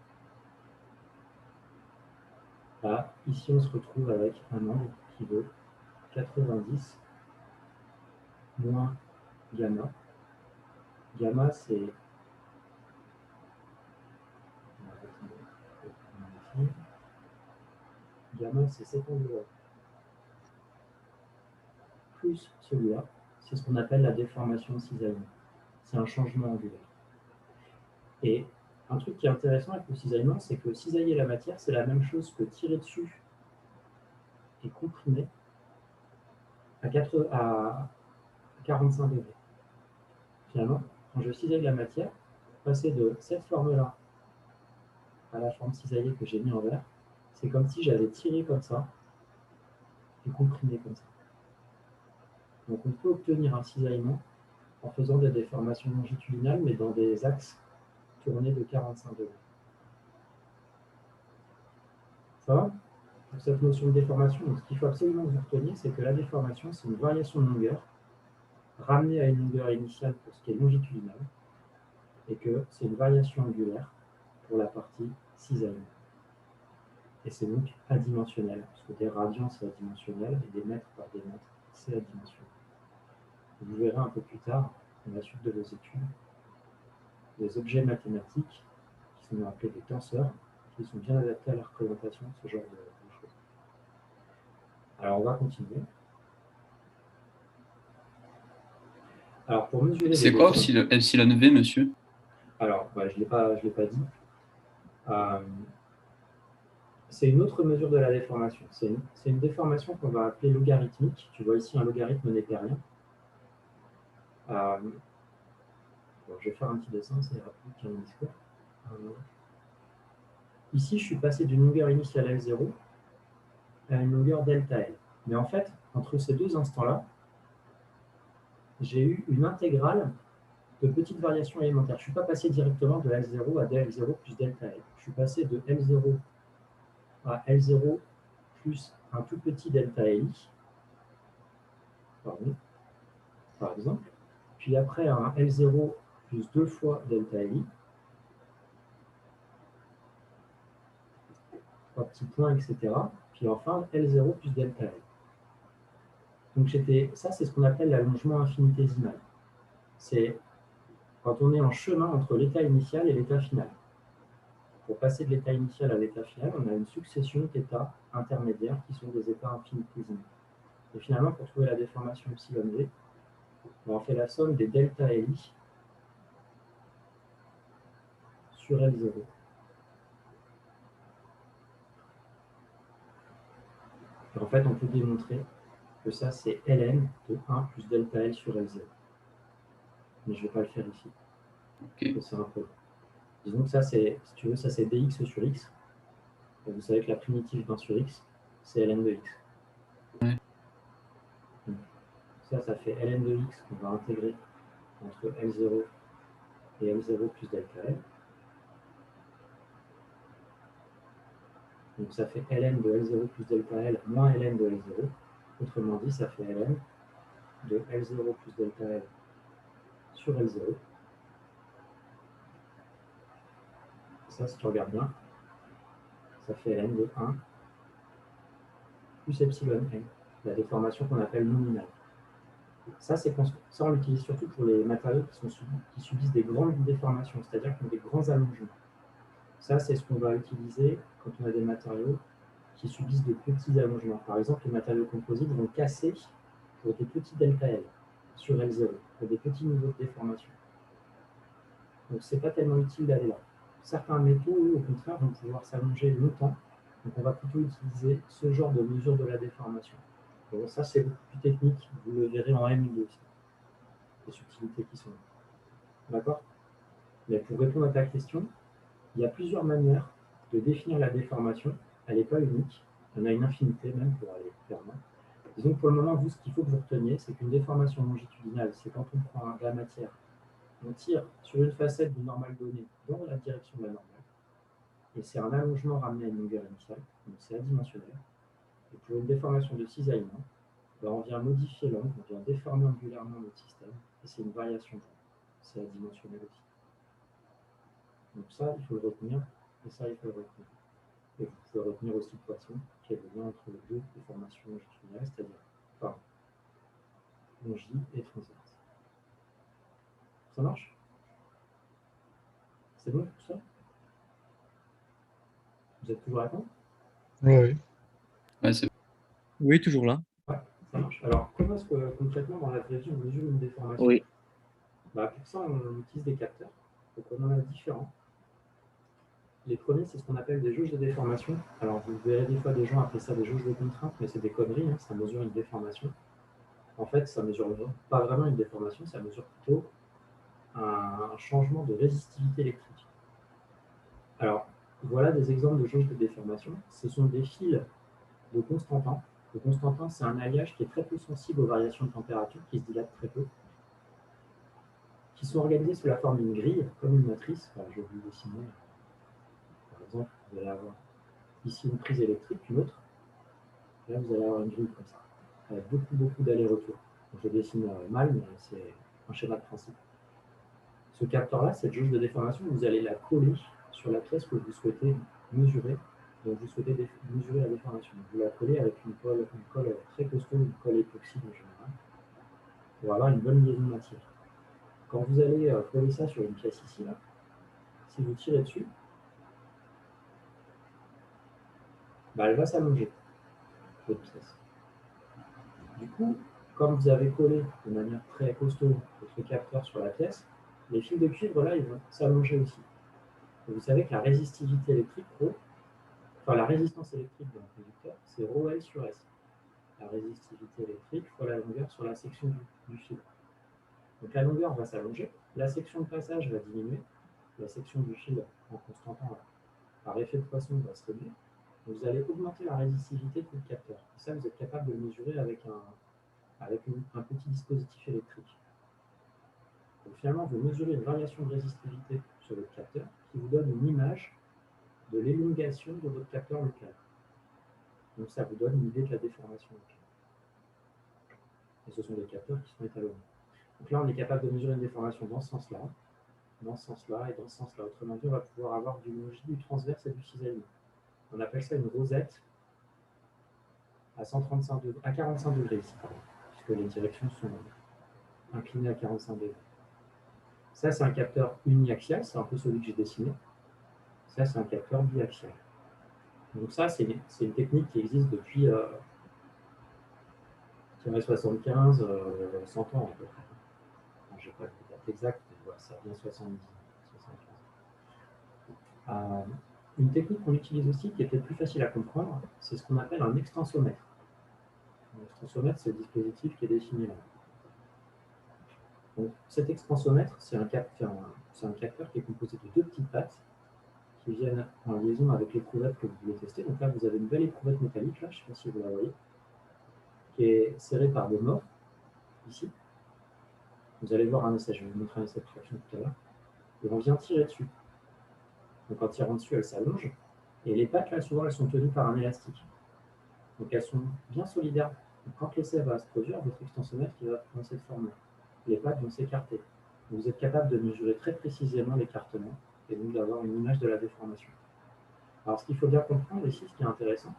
Là, ici, on se retrouve avec un angle qui vaut 90 moins gamma. Gamma, c'est cet angle-là. Plus celui-là, c'est ce qu'on appelle la déformation de cisaillement. C'est un changement angulaire. Et un truc qui est intéressant avec le cisaillement, c'est que cisailler la matière, c'est la même chose que tirer dessus et comprimer à 45 degrés. Finalement, quand je cisaille la matière, passer de cette forme-là à la forme cisaillée que j'ai mis en vert, c'est comme si j'avais tiré comme ça et comprimé comme ça. Donc on peut obtenir un cisaillement en faisant des déformations longitudinales, mais dans des axes tournés de 45 degrés. Ça va? Pour cette notion de déformation, donc ce qu'il faut absolument vous retenir, c'est que la déformation, c'est une variation de longueur ramenée à une longueur initiale pour ce qui est longitudinal, et que c'est une variation angulaire pour la partie cisaillement. Et c'est donc adimensionnel, parce que des radians, c'est adimensionnel, et des mètres par des mètres, c'est adimensionnel. Vous verrez un peu plus tard, dans la suite de vos études, des objets mathématiques qui sont appelés des tenseurs, qui sont bien adaptés à la représentation de ce genre de choses. Alors, on va continuer. Alors, pour mesurer... C'est quoi epsilon V, monsieur? Alors, je ne l'ai pas dit. C'est une autre mesure de la déformation. C'est une déformation qu'on va appeler logarithmique. Tu vois ici un logarithme népérien. Je vais faire un petit dessin, c'est rapide qu'un discours. Ici, je suis passé d'une longueur initiale L0 à une longueur delta L. Mais en fait, entre ces deux instants-là, j'ai eu une intégrale de petites variations élémentaires. Je ne suis pas passé directement de L0 à dl0 plus delta L. Je suis passé de L0 à L0 plus un tout petit delta Li, pardon, par exemple. Puis après, un L0 plus 2 fois delta Li. 3 petits points, etc. Puis enfin, L0 plus delta L. Donc ça, c'est ce qu'on appelle l'allongement infinitésimal. C'est quand on est en chemin entre l'état initial et l'état final. Pour passer de l'état initial à l'état final, on a une succession d'états intermédiaires qui sont des états infinitésimaux. Et finalement, pour trouver la déformation epsilon v, on fait la somme des delta Li sur L0. Et en fait, on peut démontrer que ça, c'est Ln de 1 plus delta L sur L0. Mais je ne vais pas le faire ici. Ok. C'est un peu. Disons que ça, c'est, si tu veux, ça c'est dx sur x. Et vous savez que la primitive d'1 sur x, c'est ln de x. Ouais. Donc, ça fait ln de x qu'on va intégrer entre L0 et L0 plus delta L. Donc ça fait ln de L0 plus delta L moins ln de L0. Autrement dit, ça fait ln de L0 plus delta L sur L0. Ça, si tu regardes bien, ça fait ln de 1 plus epsilon n, la déformation qu'on appelle nominale. Ça, on l'utilise surtout pour les matériaux qui subissent des grandes déformations, c'est-à-dire qui ont des grands allongements. Ça, c'est ce qu'on va utiliser quand on a des matériaux qui subissent de petits allongements. Par exemple, les matériaux composites vont casser pour des petits delta L sur L0, pour des petits niveaux de déformation. Donc, ce n'est pas tellement utile d'aller là. Certains métaux, eux, au contraire, vont pouvoir s'allonger longtemps. Donc, on va plutôt utiliser ce genre de mesure de la déformation. Bon, ça, c'est beaucoup plus technique. Vous le verrez en M2 aussi. Les subtilités qui sont là. D'accord? Mais pour répondre à ta question, il y a plusieurs manières de définir la déformation. Elle n'est pas unique. Il y en a une infinité même pour aller clairement. Disons que pour le moment, vous, ce qu'il faut que vous reteniez, c'est qu'une déformation longitudinale, c'est quand on prend de la matière, on tire sur une facette d'une normale donnée dans la direction de la normale, et c'est un allongement ramené à une longueur initiale, donc c'est adimensionnel. Et pour une déformation de cisaillement, on vient modifier l'angle, on vient déformer angulairement notre système, et c'est une variation d'angle. C'est adimensionnel aussi. Donc ça, il faut le retenir, et ça, il faut le retenir. Et vous pouvez retenir aussi Poisson, qui est le lien entre les deux déformations longitudinales, c'est-à-dire longi et transverse. Ça marche? C'est bon tout ça? Vous êtes toujours à temps? Oui. Ouais, c'est Oui, toujours là. Ouais, ça marche. Alors, comment est-ce que concrètement dans la vraie vie on mesure une déformation? Oui. Pour ça, on utilise des capteurs. Donc, on en a différents. Les premiers, c'est ce qu'on appelle des jauges de déformation. Alors, vous verrez des fois des gens appeler ça des jauges de contrainte, mais c'est des conneries, hein, ça mesure une déformation. En fait, ça mesure pas vraiment une déformation, ça mesure plutôt un changement de résistivité électrique. Alors, voilà des exemples de jauges de déformation. Ce sont des fils de Constantin. Le Constantin, c'est un alliage qui est très peu sensible aux variations de température, qui se dilate très peu, qui sont organisés sous la forme d'une grille, comme une matrice. Enfin, je vais vous dessiner. Par exemple, vous allez avoir ici une prise électrique, une autre. Là, vous allez avoir une grille comme ça, avec beaucoup d'allers-retours. Je dessine mal, mais c'est un schéma de principe. Ce capteur-là, cette jauge de déformation, vous allez la coller sur la pièce que vous souhaitez mesurer, donc vous souhaitez mesurer la déformation. Vous la collez avec une colle très costaud, une colle époxy en général, pour avoir une bonne liaison de matière. Quand vous allez coller ça sur une pièce ici, là, si vous tirez dessus, elle va s'allonger, votre pièce. Du coup, comme vous avez collé de manière très costaud votre capteur sur la pièce, les fils de cuivre, là, ils vont s'allonger aussi. Et vous savez que la résistivité électrique, la résistance électrique d'un conducteur, c'est ρL sur S. La résistivité électrique fois la longueur sur la section du fil. Donc la longueur va s'allonger, la section de passage va diminuer, la section du fil en Constantin, par effet de Poisson, va se réduire. Vous allez augmenter la résistivité de votre capteur. Et ça, vous êtes capable de le mesurer avec un petit dispositif électrique. Donc finalement, vous mesurez une variation de résistivité sur votre capteur qui vous donne une image de l'élongation de votre capteur local. Donc ça vous donne une idée de la déformation locale. Et ce sont des capteurs qui sont étalonnés. Donc là, on est capable de mesurer une déformation dans ce sens-là, dans ce sens-là et dans ce sens-là. Autrement dit, on va pouvoir avoir du longit, du transverse et du cisaillement. On appelle ça une rosette à 45 degrés ici, puisque les directions sont inclinées à 45 degrés. Ça, c'est un capteur uniaxial, c'est un peu celui que j'ai dessiné. Ça, c'est un capteur biaxial. Donc ça, c'est une technique qui existe depuis 75, 100 ans à peu près. Je n'ai pas la date exacte, mais voilà, ça revient 70, 75. Une technique qu'on utilise aussi, qui est peut-être plus facile à comprendre, c'est ce qu'on appelle un extensomètre. Un extensomètre, c'est le dispositif qui est dessiné là. Donc, cet extensomètre, c'est un capteur qui est composé de 2 petites pattes qui viennent en liaison avec l'éprouvette que vous voulez tester. Donc là, vous avez une belle éprouvette métallique, là, je ne sais pas si vous la voyez, qui est serrée par des morts, ici. Vous allez voir un essai, je vais vous montrer un essai de traction tout à l'heure. Et on vient tirer dessus. Donc en tirant dessus, elle s'allonge. Et les pattes, là, souvent, elles sont tenues par un élastique. Donc elles sont bien solidaires. Donc, quand l'essai va se produire, votre extensomètre il va prendre cette forme-là. Les pattes vont s'écarter. Vous êtes capable de mesurer très précisément l'écartement et donc d'avoir une image de la déformation. Alors ce qu'il faut bien comprendre ici, ce qui est intéressant,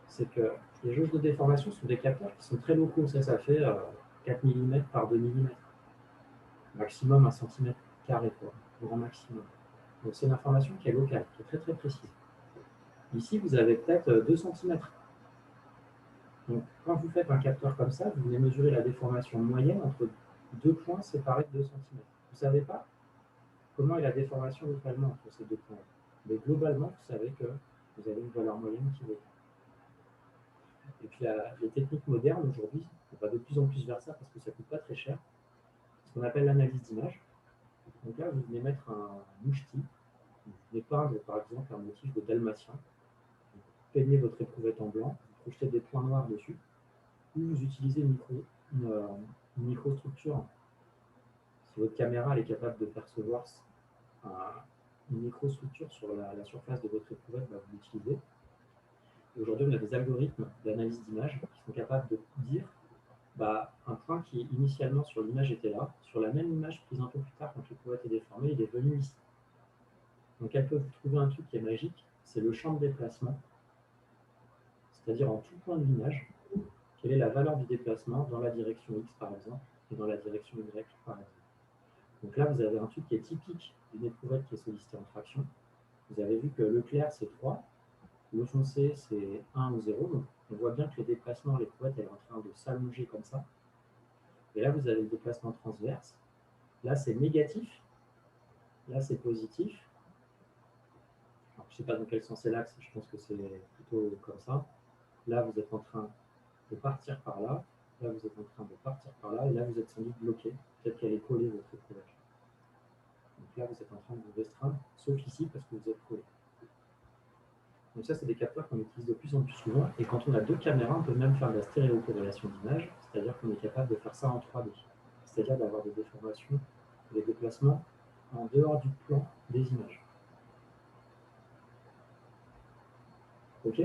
c'est que les jauges de déformation sont des capteurs qui sont très locaux. Ça fait 4 mm par 2 mm. Maximum 1 cm carré, quoi, grand maximum. Donc c'est une information qui est locale, qui est très très précise. Ici, vous avez peut-être 2 cm. Donc quand vous faites un capteur comme ça, vous venez mesurer la déformation moyenne entre 2 points séparés de 2 cm. Vous ne savez pas comment est la déformation localement entre ces 2 points. Mais globalement, vous savez que vous avez une valeur moyenne qui vaut. Et puis les techniques modernes aujourd'hui, on va de plus en plus vers ça parce que ça ne coûte pas très cher. Ce qu'on appelle l'analyse d'image. Donc là, vous venez mettre un mouchetis, vous venez peindre par exemple un motif de dalmatien. Vous peignez votre éprouvette en blanc, vous projetez des points noirs dessus, ou vous utilisez une microstructure. Si votre caméra elle est capable de percevoir une microstructure sur la surface de votre éprouvette, vous l'utilisez. Aujourd'hui, on a des algorithmes d'analyse d'image qui sont capables de dire un point qui initialement sur l'image était là, sur la même image prise un peu plus tard quand l'éprouvette est déformée, il est venu ici. Donc elles peuvent trouver un truc qui est magique, c'est le champ de déplacement, c'est-à-dire en tout point de l'image, quelle est la valeur du déplacement dans la direction X par exemple, et dans la direction Y par exemple. Donc là, vous avez un truc qui est typique d'une éprouvette qui est sollicitée en traction. Vous avez vu que le clair, c'est 3, le foncé, c'est 1 ou 0. Donc on voit bien que les déplacements, l'éprouvette, elle est en train de s'allonger comme ça. Et là, vous avez le déplacement transverse. Là, c'est négatif. Là, c'est positif. Alors, je ne sais pas dans quel sens c'est l'axe, je pense que c'est plutôt comme ça. Là, vous êtes en train de partir par là. Là, vous êtes en train de partir par là. Et là, vous êtes sans doute bloqué. Peut-être qu'elle est collée, votre éprouvette. Donc là, vous êtes en train de vous restreindre, sauf ici, parce que vous êtes collé. Donc ça, c'est des capteurs qu'on utilise de plus en plus souvent. Et quand on a 2 caméras, on peut même faire de la stéréocorrélation d'image, c'est-à-dire qu'on est capable de faire ça en 3D. C'est-à-dire d'avoir des déformations, des déplacements en dehors du plan des images. OK?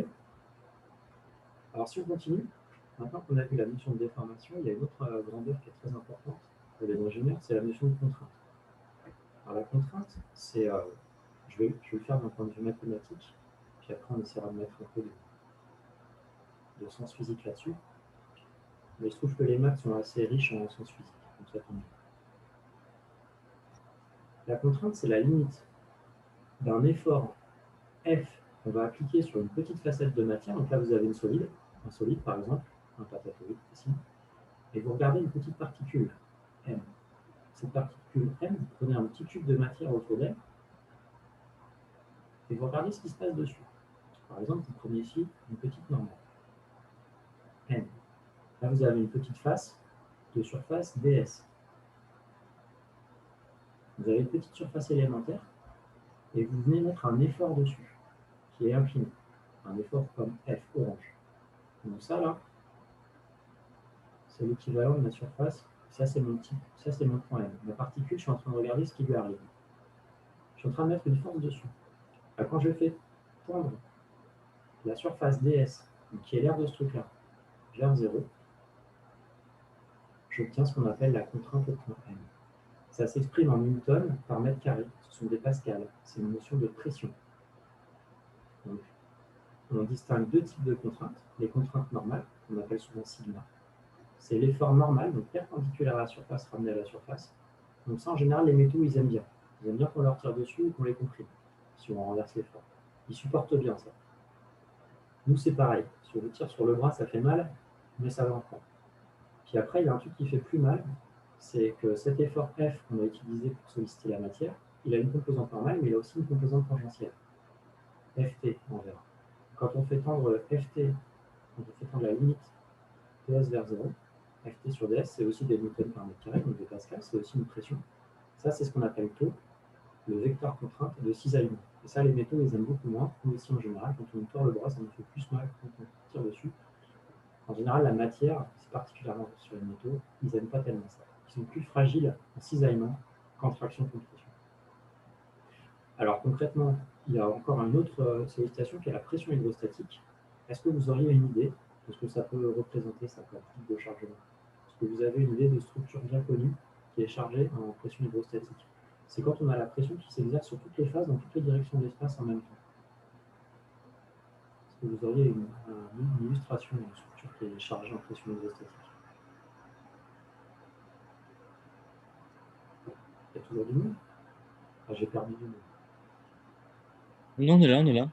Alors si on continue, maintenant qu'on a vu la notion de déformation, il y a une autre grandeur qui est très importante pour les ingénieurs, c'est la notion de contrainte. Alors la contrainte, c'est, je vais le faire d'un point de vue mathématique, puis après on essaiera de mettre un peu de sens physique là-dessus. Mais je trouve que les maths sont assez riches en sens physique, donc ça tombe bien. La contrainte, c'est la limite d'un effort F qu'on va appliquer sur une petite facette de matière. Donc là, vous avez un solide par exemple, un patatoïde ici, et vous regardez une petite particule, M. Cette particule M, vous prenez un petit cube de matière autour d'elle, et vous regardez ce qui se passe dessus. Par exemple, vous prenez ici une petite normale, N. Là, vous avez une petite face de surface ds. Vous avez une petite surface élémentaire, et vous venez mettre un effort dessus. qui est incliné. Un effort comme F orange. Donc ça, là, c'est l'équivalent de ma surface. Ça, c'est mon type. Ça, c'est mon point M. Ma particule, je suis en train de regarder ce qui lui arrive. Je suis en train de mettre une force dessus. Là, quand je fais tendre la surface ds, qui est l'air de ce truc-là, vers 0, j'obtiens ce qu'on appelle la contrainte au point M. Ça s'exprime en newton par mètre carré. Ce sont des pascals. C'est une notion de pression. Donc, on distingue deux types de contraintes. Les contraintes normales, qu'on appelle souvent sigma. C'est l'effort normal, donc perpendiculaire à la surface, ramené à la surface. Donc ça, en général, les métaux, ils aiment bien. Ils aiment bien qu'on leur tire dessus ou qu'on les comprime, si on renverse l'effort. Ils supportent bien ça. Nous, c'est pareil. Si on vous tire sur le bras, ça fait mal, mais ça va encore. Puis après, il y a un truc qui fait plus mal, c'est que cet effort F qu'on a utilisé pour solliciter la matière, il a une composante normale, mais il a aussi une composante tangentielle. Ft, on verra. Quand on fait tendre Ft, quand on fait tendre la limite ds vers 0, Ft sur ds, c'est aussi des newtons par mètre carré, donc des pascals, c'est aussi une pression. Ça, c'est ce qu'on appelle taux, le vecteur contrainte de cisaillement. Et ça, les métaux, ils aiment beaucoup moins. Nous aussi, en général, quand on nous tord le bras, ça nous fait plus mal quand on tire dessus. En général, la matière, c'est particulièrement sur les métaux, ils n'aiment pas tellement ça. Ils sont plus fragiles en cisaillement qu'en traction contre pression. Alors concrètement, il y a encore une autre sollicitation qui est la pression hydrostatique. Est-ce que vous auriez une idée de ce que ça peut représenter, ça, comme type de chargement? Est-ce que vous avez une idée de structure bien connue qui est chargée en pression hydrostatique? C'est quand on a la pression qui s'exerce sur toutes les phases, dans toutes les directions de l'espace en même temps. Est-ce que vous auriez une illustration d'une structure qui est chargée en pression hydrostatique? Il y a toujours du monde? Ah, j'ai perdu du monde. Non, on est là, on est là.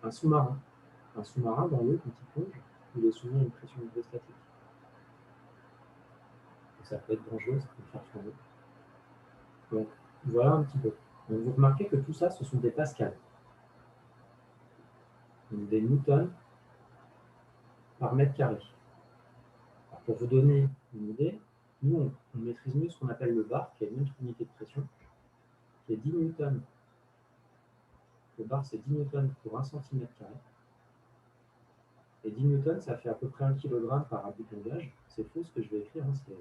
Un sous-marin. Un sous-marin, dans l'eau, quand il plonge, il est soumis à une pression hydrostatique. Et ça peut être dangereux, ça peut le faire flamber. Donc, voilà un petit peu. Donc, vous remarquez que tout ça, ce sont des pascals. Donc, des newtons par mètre carré. Alors, pour vous donner une idée, nous, on maîtrise mieux ce qu'on appelle le bar, qui est une autre unité de pression, qui est 10 newtons. Le bar, c'est 10 newtons pour 1 cm². Et 10 newtons, ça fait à peu près 1 kg par abus de langage. C'est faux ce que je vais écrire, hein, c'est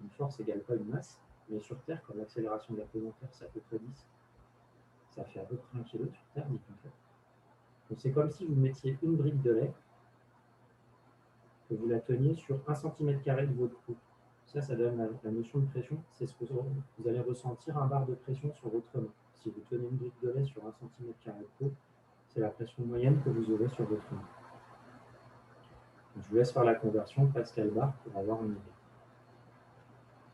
une force égale pas une masse. Mais sur Terre, comme l'accélération de la pesanteur, c'est à peu près 10, ça fait à peu près 1 kg sur Terre, dit en fait. Donc c'est comme si vous mettiez une brique de lait, que vous la teniez sur 1 cm² de votre cou. Ça donne la notion de pression. C'est ce que vous allez ressentir, un bar de pression sur votre main. Si vous tenez une brique de lait sur 1 cm² de peau, c'est la pression moyenne que vous aurez sur votre main. Donc, je vous laisse faire la conversion Pascal bar pour avoir une idée.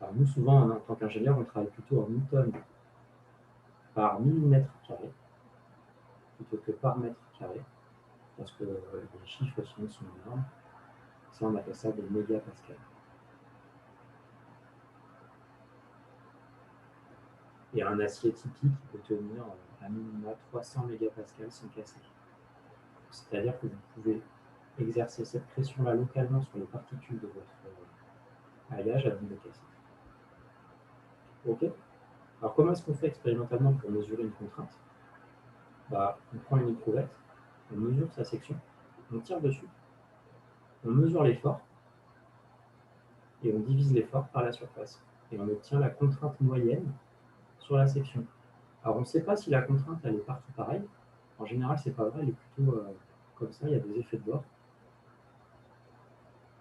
Alors nous, souvent, en tant qu'ingénieur, on travaille plutôt en newton par millimètre carré plutôt que par mètre carré, parce que les chiffres sinon sont énormes. Ça, on appelle ça des mégapascals. Et un acier typique peut tenir à minima 300 mégapascals sans casser. C'est-à-dire que vous pouvez exercer cette pression-là localement sur les particules de votre alliage avant de le casser. OK? Alors, comment est-ce qu'on fait expérimentalement pour mesurer une contrainte? On prend une éprouvette, on mesure sa section, on tire dessus, on mesure l'effort, et on divise l'effort par la surface. Et on obtient la contrainte moyenne sur la section. Alors, on ne sait pas si la contrainte, elle est partout pareille. En général, c'est pas vrai, elle est plutôt comme ça, il y a des effets de bord.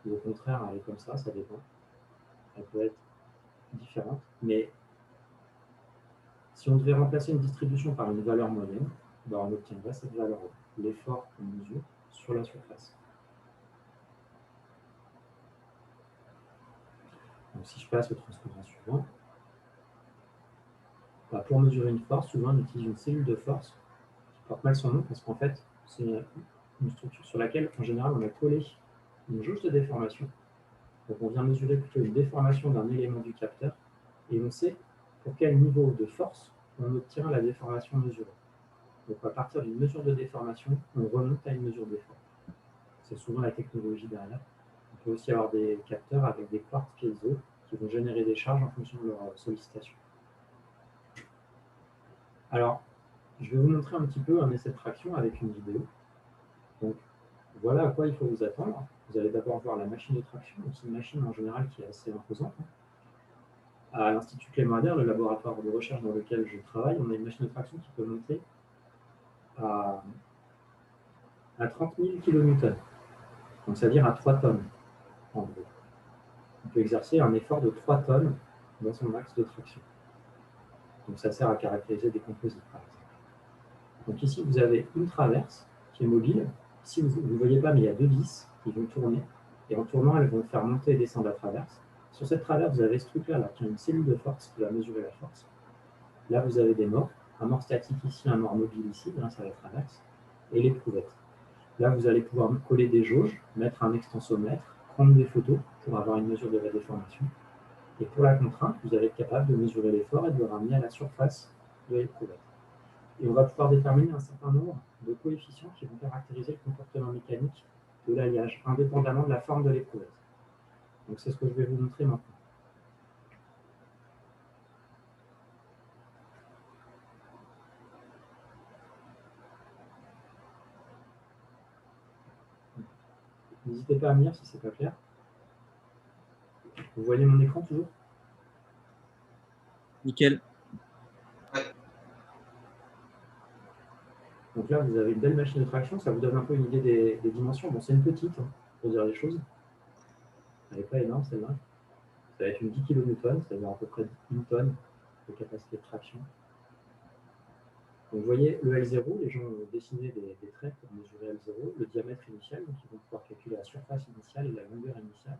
Ou au contraire, elle est comme ça dépend. Elle peut être différente. Mais si on devait remplacer une distribution par une valeur moyenne, on obtiendrait cette valeur-là, l'effort qu'on mesure sur la surface. Donc, si je passe au transparent suivant, pour mesurer une force, souvent on utilise une cellule de force qui porte mal son nom parce qu'en fait, c'est une structure sur laquelle, en général, on a collé une jauge de déformation. Donc, on vient mesurer plutôt une déformation d'un élément du capteur et on sait pour quel niveau de force on obtient la déformation mesurée. Donc, à partir d'une mesure de déformation, on remonte à une mesure d'effort. C'est souvent la technologie derrière. On peut aussi avoir des capteurs avec des quartz piezo qui vont générer des charges en fonction de leur sollicitation. Alors, je vais vous montrer un petit peu un essai de traction avec une vidéo. Donc, voilà à quoi il faut vous attendre. Vous allez d'abord voir la machine de traction. C'est une machine en général qui est assez imposante. À l'Institut Clément Ader, le laboratoire de recherche dans lequel je travaille, on a une machine de traction qui peut monter à 30 000 kN. Donc, c'est-à-dire à 3 tonnes, en gros. On peut exercer un effort de 3 tonnes dans son axe de traction. Donc, ça sert à caractériser des composites, par exemple. Donc, ici, vous avez une traverse qui est mobile. Ici, vous ne voyez pas, mais il y a 2 vis qui vont tourner. Et en tournant, elles vont faire monter et descendre la traverse. Sur cette traverse, vous avez ce truc-là, là, qui est une cellule de force qui va mesurer la force. Là, vous avez des morts. Un mort statique ici, un mort mobile ici, grâce à la traverse. Et l'éprouvettes. Là, vous allez pouvoir coller des jauges, mettre un extensomètre, prendre des photos pour avoir une mesure de la déformation. Et pour la contrainte, vous allez être capable de mesurer l'effort et de le ramener à la surface de l'éprouvette. Et on va pouvoir déterminer un certain nombre de coefficients qui vont caractériser le comportement mécanique de l'alliage, indépendamment de la forme de l'éprouvette. Donc c'est ce que je vais vous montrer maintenant. N'hésitez pas à me dire si ce n'est pas clair. Vous voyez mon écran toujours? Nickel. Donc là, vous avez une belle machine de traction, ça vous donne un peu une idée des dimensions. Bon, c'est une petite, hein, pour dire les choses. Elle n'est pas énorme, celle-là. Ça va être une 10 kN, c'est-à-dire à peu près 1 tonne de capacité de traction. Donc vous voyez le L0, les gens ont dessiné des traits pour mesurer L0, le diamètre initial, donc ils vont pouvoir calculer la surface initiale et la longueur initiale.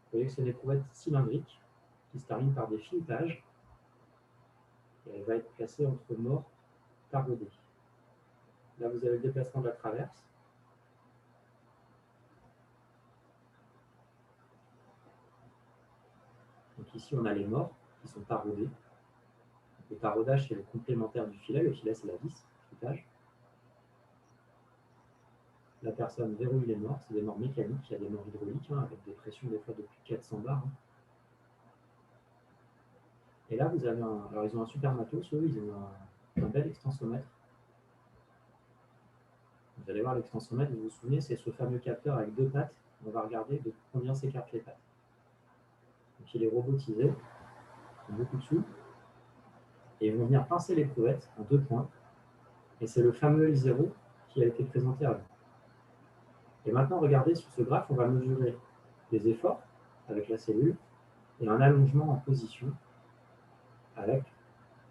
Vous voyez que c'est une éprouvette cylindrique qui se termine par des filettages et elle va être placée entre morts taraudés. Là, vous avez le déplacement de la traverse. Donc ici, on a les morts qui sont taraudés. Le taraudage, c'est le complémentaire du filet. Le filet, c'est la vis, le filetage. La personne verrouille les morts. C'est des morts mécaniques. Il y a des morts hydrauliques, hein, avec des pressions des fois de plus de 400 bars. Hein. Et là, vous avez alors ils ont un super matos, eux, ils ont un bel extensomètre. Vous allez voir l'extensomètre, vous vous souvenez, c'est ce fameux capteur avec 2 pattes. On va regarder de combien s'écartent les pattes. Donc il est robotisé, il y a beaucoup de sous. Et ils vont venir pincer l'éprouvette en 2 points. Et c'est le fameux L0 qui a été présenté avant. Et maintenant, regardez sur ce graphe, on va mesurer les efforts avec la cellule et un allongement en position avec,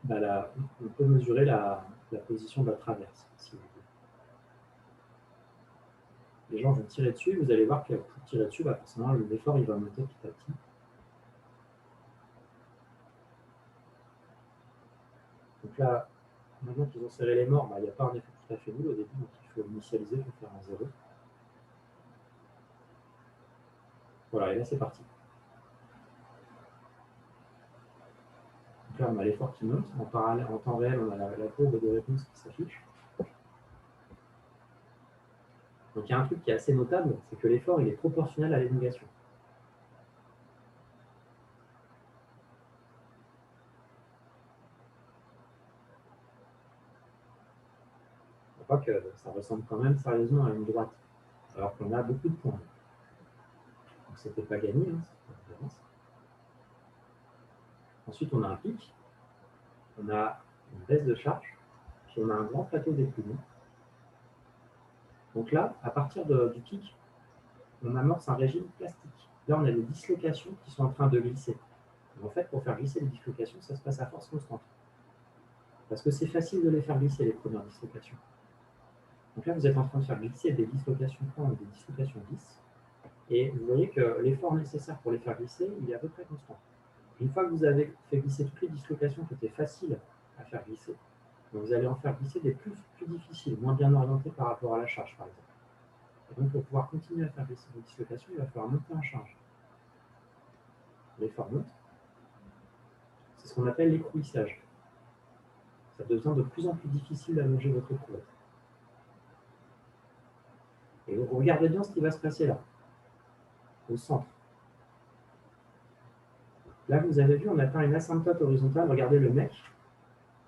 on peut mesurer la position de la traverse, si vous voulez. Les gens vont tirer dessus, vous allez voir que pour tirer dessus, forcément, l'effort il va monter petit à petit. Donc là, maintenant qu'ils ont serré les morts, il n'y a pas un effort tout à fait nul au début, donc il faut initialiser, il faut faire un 0. Voilà, et là c'est parti. Donc là, on a l'effort qui monte. En parallèle, en temps réel, on a la courbe de réponse qui s'affiche. Donc il y a un truc qui est assez notable, c'est que l'effort il est proportionnel à l'élongation. On voit que ça ressemble quand même sérieusement à une droite, alors qu'on a beaucoup de points. Donc c'était pas gagné, hein, cette différence. Ensuite, on a un pic, on a une baisse de charge, puis on a un grand plateau d'écoulement. Donc là, à partir du pic, on amorce un régime plastique. Là, on a des dislocations qui sont en train de glisser. Et en fait, pour faire glisser les dislocations, ça se passe à force constante. Parce que c'est facile de les faire glisser, les premières dislocations. Donc là, vous êtes en train de faire glisser des dislocations points ou des dislocations vis. Et vous voyez que l'effort nécessaire pour les faire glisser, il est à peu près constant. Une fois que vous avez fait glisser toutes les dislocations qui étaient faciles à faire glisser, vous allez en faire glisser des plus difficiles, moins bien orientées par rapport à la charge, par exemple. Et donc, pour pouvoir continuer à faire glisser vos dislocations, il va falloir monter en charge. L'effort monte. C'est ce qu'on appelle l'écrouissage. Ça devient de plus en plus difficile d'allonger votre éprouvette. Et vous regardez bien ce qui va se passer là, au centre. Là, vous avez vu, on atteint une asymptote horizontale. Regardez le mec.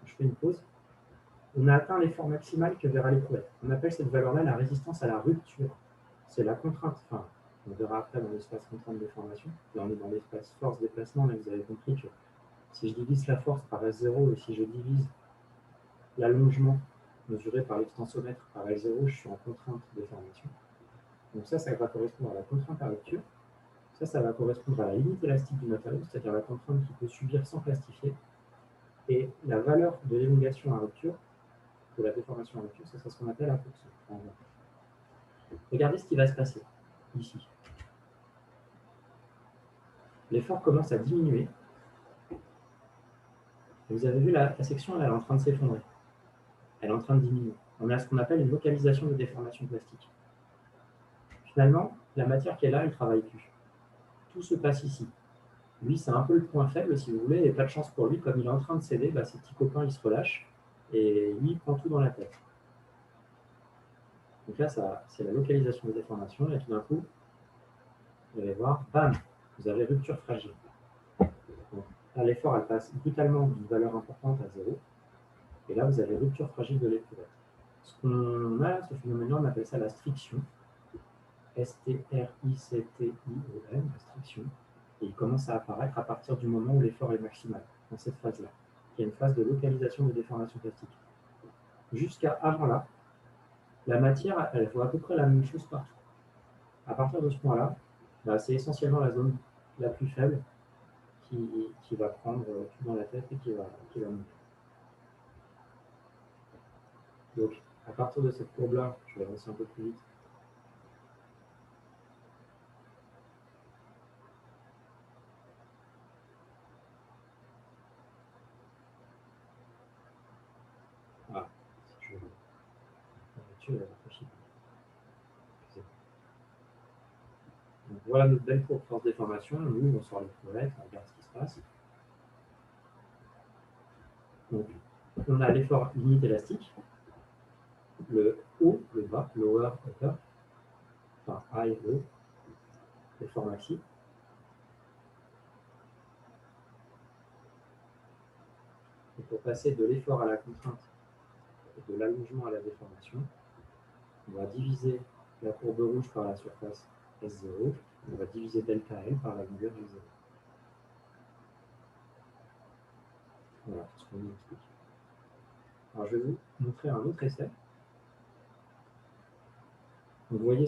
Je fais une pause. on a atteint l'effort maximal que verra l'éprouvette. On appelle cette valeur-là la résistance à la rupture. C'est la contrainte. Enfin, on verra après dans l'espace contrainte de déformation. Là, on est dans l'espace force déplacement, mais vous avez compris que si je divise la force par S0 et si je divise l'allongement mesuré par l'extensomètre par L0, je suis en contrainte de déformation. Donc ça va correspondre à la contrainte à rupture. Ça va correspondre à la limite élastique du matériau, c'est-à-dire la contrainte qu'il peut subir sans plastifier. Et la valeur de l'élongation à rupture, de la déformation à rupture, c'est ce qu'on appelle la fonction. Regardez ce qui va se passer ici. L'effort commence à diminuer. Et vous avez vu, la section, elle est en train de s'effondrer. Elle est en train de diminuer. On a ce qu'on appelle une localisation de déformation plastique. Finalement, la matière qui est là, elle ne travaille plus. Tout se passe ici. Lui, c'est un peu le point faible, si vous voulez, et pas de chance pour lui, comme il est en train de céder, ses petits copains, ils se relâchent, et lui, il prend tout dans la tête. Donc là, c'est la localisation de déformation, et tout d'un coup, vous allez voir, bam, vous avez rupture fragile. Donc, là, l'effort, elle passe brutalement d'une valeur importante à 0, et là, vous avez rupture fragile de l'éprouvette. Ce qu'on a, ce phénomène-là, on appelle ça la striction, S-T-R-I-C-T-I-O-N, la striction. Et il commence à apparaître à partir du moment où l'effort est maximal, dans cette phase-là, qui est une phase de localisation de déformation plastique. Jusqu'à avant là, la matière, elle voit à peu près la même chose partout. À partir de ce point-là, c'est essentiellement la zone la plus faible qui va prendre tout dans la tête et qui va monter. Donc, à partir de cette courbe-là, je vais avancer un peu plus vite. Voilà. Donc, voilà notre belle courbe force déformation. Nous, on sort les courettes, on regarde ce qui se passe. Donc, on a l'effort limite élastique, le haut, le bas, lower, upper, enfin high, low, l'effort maxi. Et pour passer de l'effort à la contrainte et de l'allongement à la déformation, on va diviser la courbe rouge par la surface S0, on va diviser delta L par la longueur L0. Voilà ce qu'on nous explique. Alors je vais vous montrer un autre essai. Donc, vous voyez,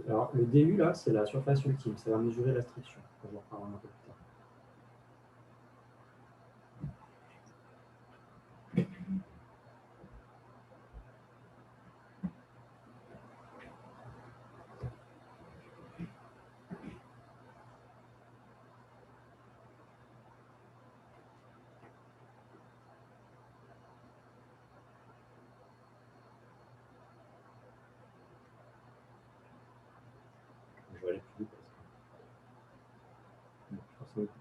alors le DU là, c'est la surface ultime, ça va mesurer la striction. On va en reparler un peu plus tard. Je vais aller plus vite.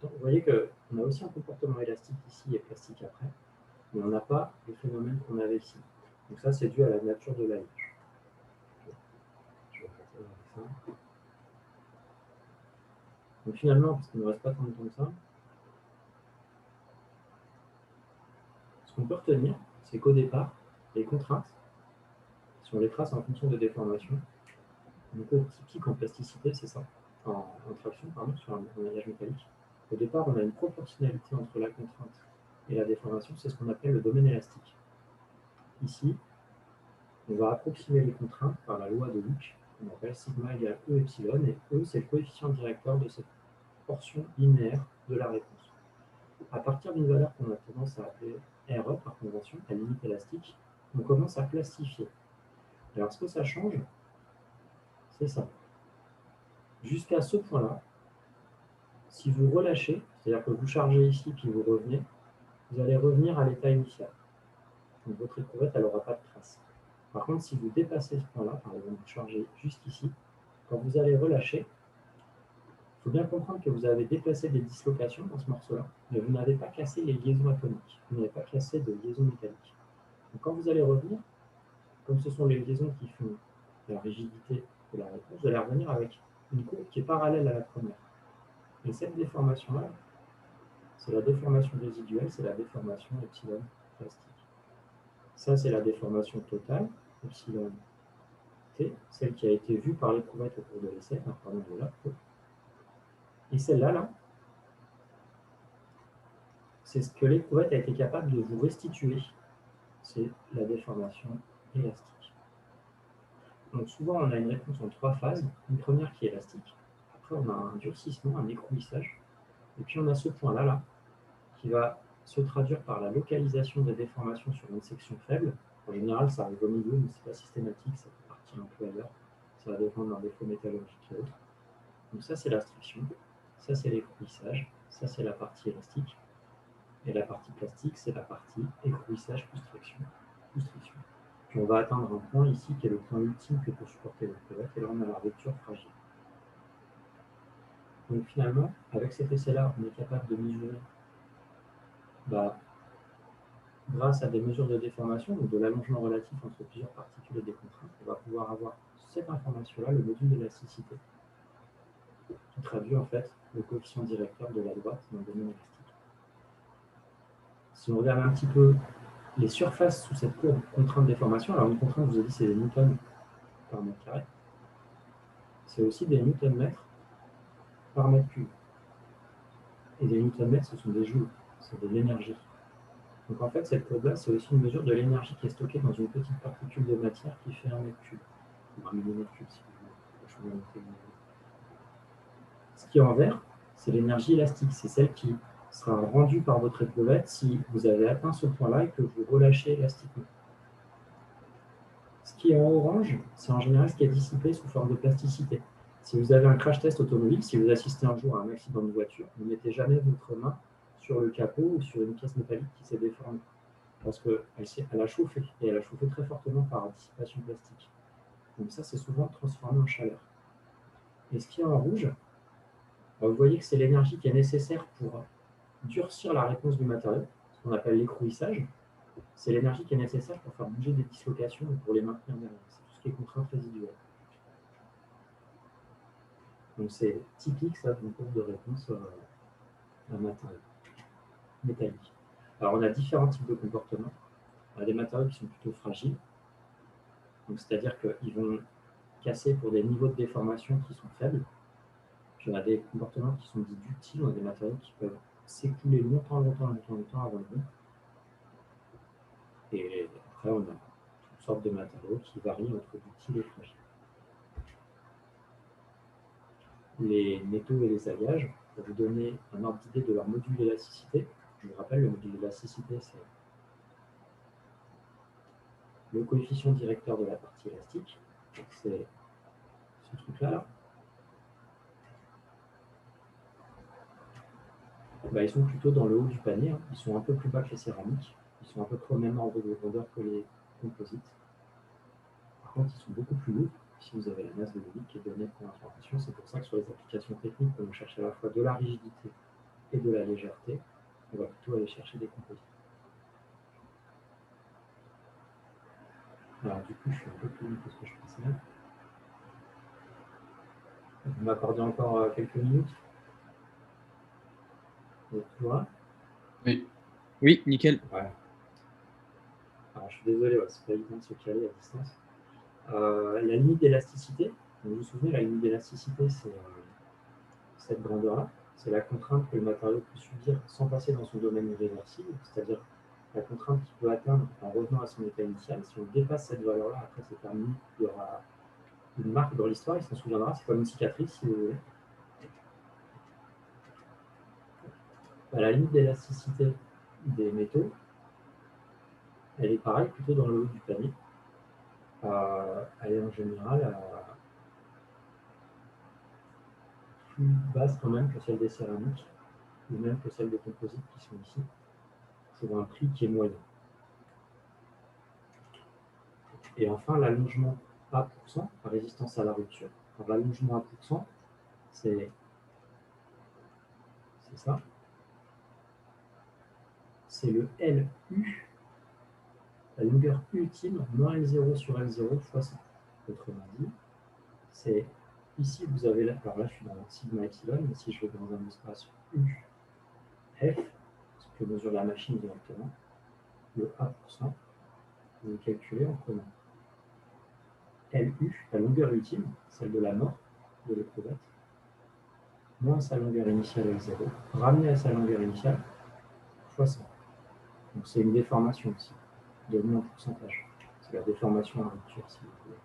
Vous voyez qu'on a aussi un comportement élastique ici et plastique après, mais on n'a pas le phénomène qu'on avait ici. Donc ça, c'est dû à la nature de l'alliage. Je vais arrêter avec ça. Donc finalement, parce qu'il ne reste pas tant de temps que ça, ce qu'on peut retenir, c'est qu'au départ, les contraintes, si on les trace en fonction de déformation, une code typique en plasticité, c'est ça, en traction, pardon, sur un alliage métallique. Au départ, on a une proportionnalité entre la contrainte et la déformation, c'est ce qu'on appelle le domaine élastique. Ici, on va approximer les contraintes par la loi de Hooke, qu'on appelle sigma égale E epsilon, et E, c'est le coefficient directeur de cette portion linéaire de la réponse. À partir d'une valeur qu'on a tendance à appeler RE par convention, la limite élastique, on commence à plastifier. Alors ce que ça change, c'est ça. Jusqu'à ce point-là, si vous relâchez, c'est-à-dire que vous chargez ici puis vous revenez, vous allez revenir à l'état initial. Donc votre éprouvette, elle n'aura pas de trace. Par contre, si vous dépassez ce point-là, par exemple, vous chargez juste ici, quand vous allez relâcher, il faut bien comprendre que vous avez déplacé des dislocations dans ce morceau-là, mais vous n'avez pas cassé les liaisons atomiques, vous n'avez pas cassé de liaisons métalliques. Donc quand vous allez revenir, comme ce sont les liaisons qui font la rigidité de la réponse, vous allez revenir avec une courbe qui est parallèle à la première. Et cette déformation-là, c'est la déformation résiduelle, c'est la déformation epsilon plastique. Ça, c'est la déformation totale, epsilon t, celle qui a été vue par l'éprouvette au cours de l'essai. Pardon, voilà. Et celle-là, là, c'est ce que l'éprouvette a été capable de vous restituer. C'est la déformation élastique. Donc souvent, on a une réponse en 3 phases. Une première qui est élastique. Après, on a un durcissement, un écrouissage. Et puis, on a ce point-là, là, qui va se traduire par la localisation des déformations sur une section faible. En général, ça arrive au milieu, mais ce n'est pas systématique, ça peut partir un peu ailleurs. Ça va dépendre d'un défaut métallurgique et autres. Donc ça, c'est la striction. Ça, c'est l'écrouissage. Ça, c'est la partie élastique. Et la partie plastique, c'est la partie écrouissage plus striction. Puis on va atteindre un point ici qui est le point ultime que peut supporter l'éprouvette. Et là, on a la rupture fragile. Donc finalement, avec cet essai-là, on est capable de mesurer, grâce à des mesures de déformation, ou de l'allongement relatif entre plusieurs particules et des contraintes, on va pouvoir avoir cette information-là, le module d'élasticité, qui traduit en fait le coefficient directeur de la droite dans le domaine élastique. Si on regarde un petit peu les surfaces sous cette courbe contrainte déformation, alors une contrainte, je vous ai dit, c'est des newtons par mètre carré. C'est aussi des newton-mètres par mètre cube. Et des newton-mètres, ce sont des joules, c'est de l'énergie. Donc en fait, cette courbe-là, c'est aussi une mesure de l'énergie qui est stockée dans une petite particule de matière qui fait 1 mètre cube, ou 1 millimètre cube, si vous voulez. Ce qui est en vert, c'est l'énergie élastique, c'est celle qui sera rendue par votre éprouvette si vous avez atteint ce point-là et que vous relâchez élastiquement. Ce qui est en orange, c'est en général ce qui est dissipé sous forme de plasticité. Si vous avez un crash test automobile, si vous assistez un jour à un accident de voiture, ne mettez jamais votre main sur le capot ou sur une pièce métallique qui s'est déformée. Parce qu'elle a chauffé, et elle a chauffé très fortement par dissipation plastique. Donc ça, c'est souvent transformé en chaleur. Et ce qui est en rouge, vous voyez que c'est l'énergie qui est nécessaire pour durcir la réponse du matériau, ce qu'on appelle l'écrouissage. C'est l'énergie qui est nécessaire pour faire bouger des dislocations et pour les maintenir derrière. C'est tout ce qui est contrainte résiduelle. Donc c'est typique, ça, d'une courbe de réponse d'un matériau métallique. Alors on a différents types de comportements. On a des matériaux qui sont plutôt fragiles, c'est-à-dire qu'ils vont casser pour des niveaux de déformation qui sont faibles. Puis on a des comportements qui sont dits ductiles, on a des matériaux qui peuvent s'écouler longtemps avant de rompre. Et après on a toutes sortes de matériaux qui varient entre ductiles et fragiles. Les métaux et les alliages, pour vous donner un ordre d'idée de leur module d'élasticité. Je vous rappelle, le module d'élasticité, c'est le coefficient directeur de la partie élastique. C'est ce truc-là. Ils sont plutôt dans le haut du panier. Ils sont un peu plus bas que les céramiques. Ils sont à peu près au même ordre de grandeur que les composites. Par contre, ils sont beaucoup plus lourds. Ici, vous avez la masse de Levy qui est donnée pour l'information. C'est pour ça que sur les applications techniques, on cherche à la fois de la rigidité et de la légèreté. On va plutôt aller chercher des composites. Alors du coup, je suis un peu plus vite que ce que je pensais. Vous m'accordez encore quelques minutes? Vous êtes toujours là? Oui. Oui, nickel. Ouais. Alors je suis désolé, c'est pas évident de se caler à distance. La limite d'élasticité, vous vous souvenez, la limite d'élasticité, c'est cette grandeur-là. C'est la contrainte que le matériau peut subir sans passer dans son domaine irréversible, c'est-à-dire la contrainte qu'il peut atteindre en revenant à son état initial. Si on dépasse cette valeur-là, après c'est terminé, il y aura une marque dans l'histoire, il s'en souviendra, c'est comme une cicatrice si vous voulez. La limite d'élasticité des métaux, elle est pareille, plutôt dans le haut du panier. Elle est en général plus basse quand même que celle des céramiques, ou même que celle des composites qui sont ici, pour un prix qui est moyen. Et enfin, l'allongement A%, la résistance à la rupture. Alors, l'allongement A%, c'est ça. C'est le LU, la longueur ultime, moins L0 sur L0 fois 100. Autrement dit, c'est ici, vous avez, alors là, je suis dans sigma epsilon, mais si je vais dans un espace U, F, ce que mesure la machine directement, le A%, vous calculez en prenant LU, la longueur ultime, celle de la mort de l'éprouvette, moins sa longueur initiale avec 0, ramené à sa longueur initiale, fois 100. Donc c'est une déformation aussi, donnée en pourcentage. C'est la déformation à rupture, si vous voulez.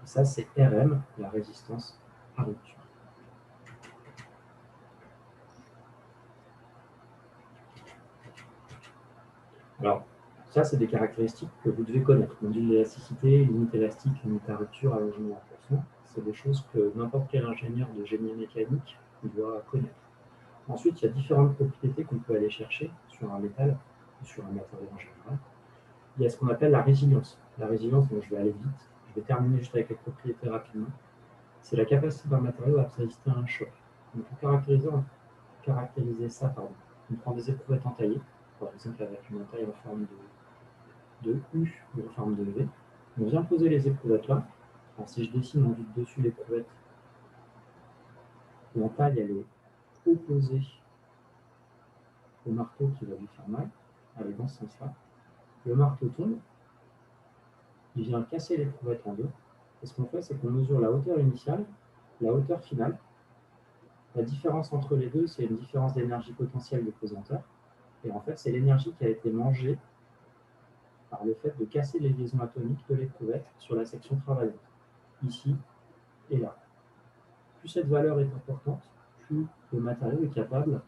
Et ça, c'est RM, la résistance à rupture. Alors, ça, c'est des caractéristiques que vous devez connaître. Module d'élasticité, limite élastique, limite à rupture, allongement en pourcent. C'est des choses que n'importe quel ingénieur de génie mécanique doit connaître. Ensuite, il y a différentes propriétés qu'on peut aller chercher sur un métal ou sur un matériau en général. Il y a ce qu'on appelle la résilience. La résilience, donc je vais aller vite. Je vais terminer juste avec les propriétés rapidement. C'est la capacité d'un matériau à résister à un choc. Donc, pour caractériser ça, on prend des éprouvettes entaillées, par exemple avec une entaille en forme de U ou en forme de V. On vient poser les éprouvettes là. Alors, si je dessine en vue de dessus l'éprouvette, l'entaille elle est opposée au marteau qui va lui faire mal, elle est dans ce sens-là. Le marteau tombe, il vient casser l'éprouvette en deux. Et ce qu'on fait, c'est qu'on mesure la hauteur initiale, la hauteur finale. La différence entre les deux, c'est une différence d'énergie potentielle de pesanteur. Et en fait, c'est l'énergie qui a été mangée par le fait de casser les liaisons atomiques de l'éprouvette sur la section travaillante, ici et là. Plus cette valeur est importante, plus le matériau est capable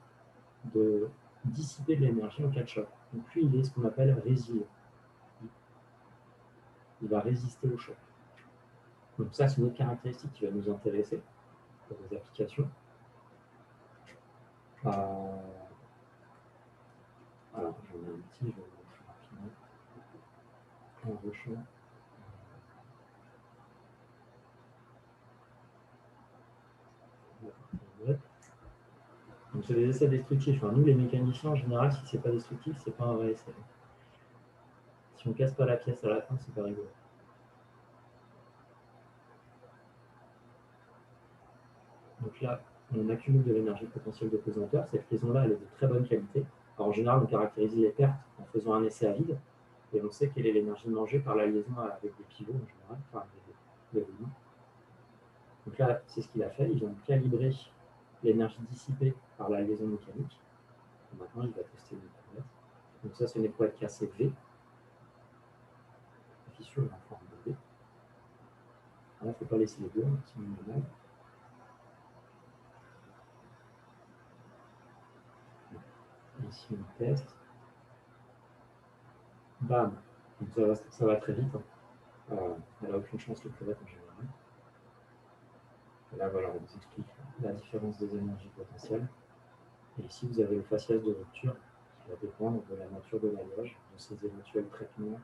de dissiper de l'énergie en cas de choc. Donc plus il est ce qu'on appelle résilient. Il va résister au choc. Donc ça, c'est une autre caractéristique qui va nous intéresser pour des applications. Alors, j'en ai un petit, je vais vous montrer rapidement. Un rechamp. Donc c'est des essais destructifs. Enfin, nous, les mécaniciens, en général, si c'est pas destructif, c'est pas un vrai essai. Si on casse pas la pièce à la fin, c'est pas rigolo. Donc là, on accumule de l'énergie potentielle de pesanteur. Cette liaison-là, elle est de très bonne qualité. Alors, en général, on caractérise les pertes en faisant un essai à vide. Et on sait quelle est l'énergie mangée par la liaison avec des pivots, en général, enfin des volumes. Donc là, c'est ce qu'il a fait. Il vient de calibrer l'énergie dissipée par la liaison mécanique. Et maintenant, il va tester une éprouvette. Donc ça, c'est une éprouvette cassée V. La fissure est en forme de V. Là, il ne faut pas laisser les deux, sinon on est mal. Ici, on teste. Bam. Donc ça va très vite. Elle n'a aucune chance l'éprouvette en général. Et là, voilà, on vous explique la différence des énergies potentielles. Et ici, vous avez le faciès de rupture qui va dépendre de la nature de l'alliage, de ses éventuels traitements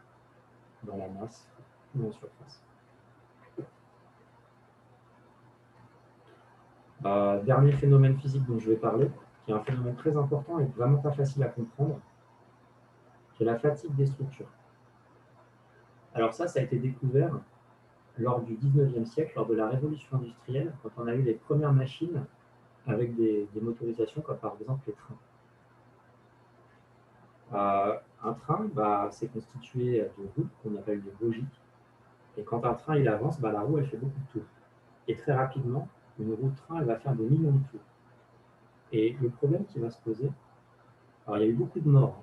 dans la masse ou en surface. Dernier phénomène physique dont je vais parler, qui est un phénomène très important et vraiment pas facile à comprendre, qui est la fatigue des structures. Alors ça a été découvert lors du 19e siècle, lors de la révolution industrielle, quand on a eu les premières machines avec des motorisations comme par exemple les trains. Un train, c'est constitué de roues qu'on appelle des bogies. Et quand un train il avance, la roue elle fait beaucoup de tours. Et très rapidement, une roue de train elle va faire des millions de tours. Et le problème qui va se poser, alors il y a eu beaucoup de morts.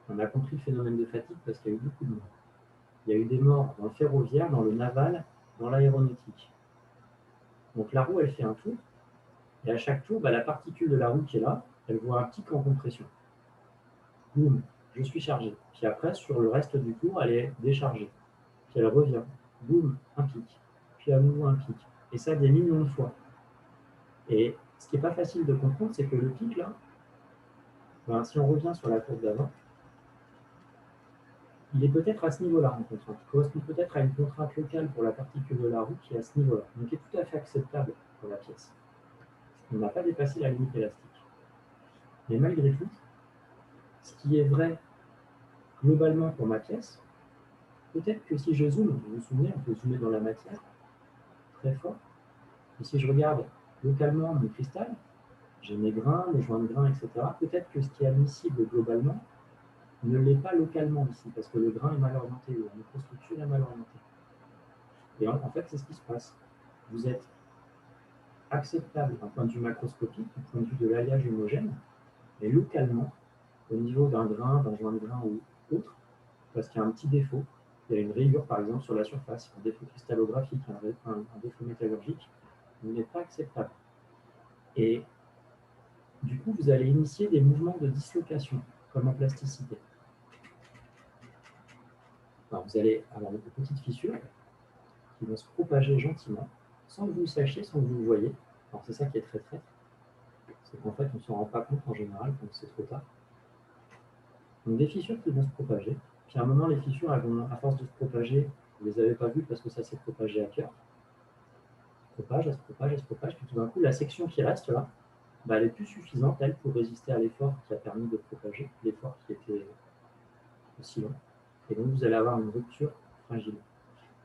On a compris le phénomène de fatigue parce qu'il y a eu beaucoup de morts. Il y a eu des morts dans le ferroviaire, dans le naval, dans l'aéronautique. Donc la roue elle fait un tour. Et à chaque tour, la particule de la roue qui est là, elle voit un pic en compression. Boum, je suis chargé. Puis après, sur le reste du tour, elle est déchargée. Puis elle revient. Boum, un pic. Puis à nouveau un pic. Et ça des millions de fois. Et ce qui n'est pas facile de comprendre, c'est que le pic là, si on revient sur la courbe d'avant, il est peut-être à ce niveau-là en contrainte. Il correspond peut-être à une contrainte locale pour la particule de la roue qui est à ce niveau-là. Donc qui est tout à fait acceptable pour la pièce. On n'a pas dépassé la limite élastique. Mais malgré tout, ce qui est vrai globalement pour ma pièce, peut-être que si je zoome, vous vous souvenez, on peut zoomer dans la matière, très fort, et si je regarde localement mon cristal, j'ai mes grains, mes joints de grains, etc., peut-être que ce qui est admissible globalement ne l'est pas localement ici, parce que le grain est mal orienté, la microstructure est mal orientée. Et en fait, c'est ce qui se passe. Vous êtes acceptable d'un point de vue macroscopique, du point de vue de l'alliage homogène, mais localement, au niveau d'un grain, d'un joint de grain ou autre, parce qu'il y a un petit défaut, il y a une rayure par exemple sur la surface, un défaut cristallographique, un défaut métallurgique, vous n'êtes pas acceptable. Et du coup, vous allez initier des mouvements de dislocation, comme en plasticité. Alors, vous allez avoir des petites fissures qui vont se propager gentiment, sans que vous le sachiez, sans que vous le voyez. Alors, c'est ça qui est très traître, c'est qu'en fait, on ne s'en rend pas compte en général quand c'est trop tard. Donc, des fissures qui vont se propager. Puis à un moment, les fissures, elles vont, à force de se propager, vous ne les avez pas vues parce que ça s'est propagé à cœur. Elle se propage, puis tout d'un coup, la section qui reste là, bah, elle est plus suffisante, elle, pour résister à l'effort qui a permis de propager, l'effort qui était aussi long. Et donc, vous allez avoir une rupture fragile.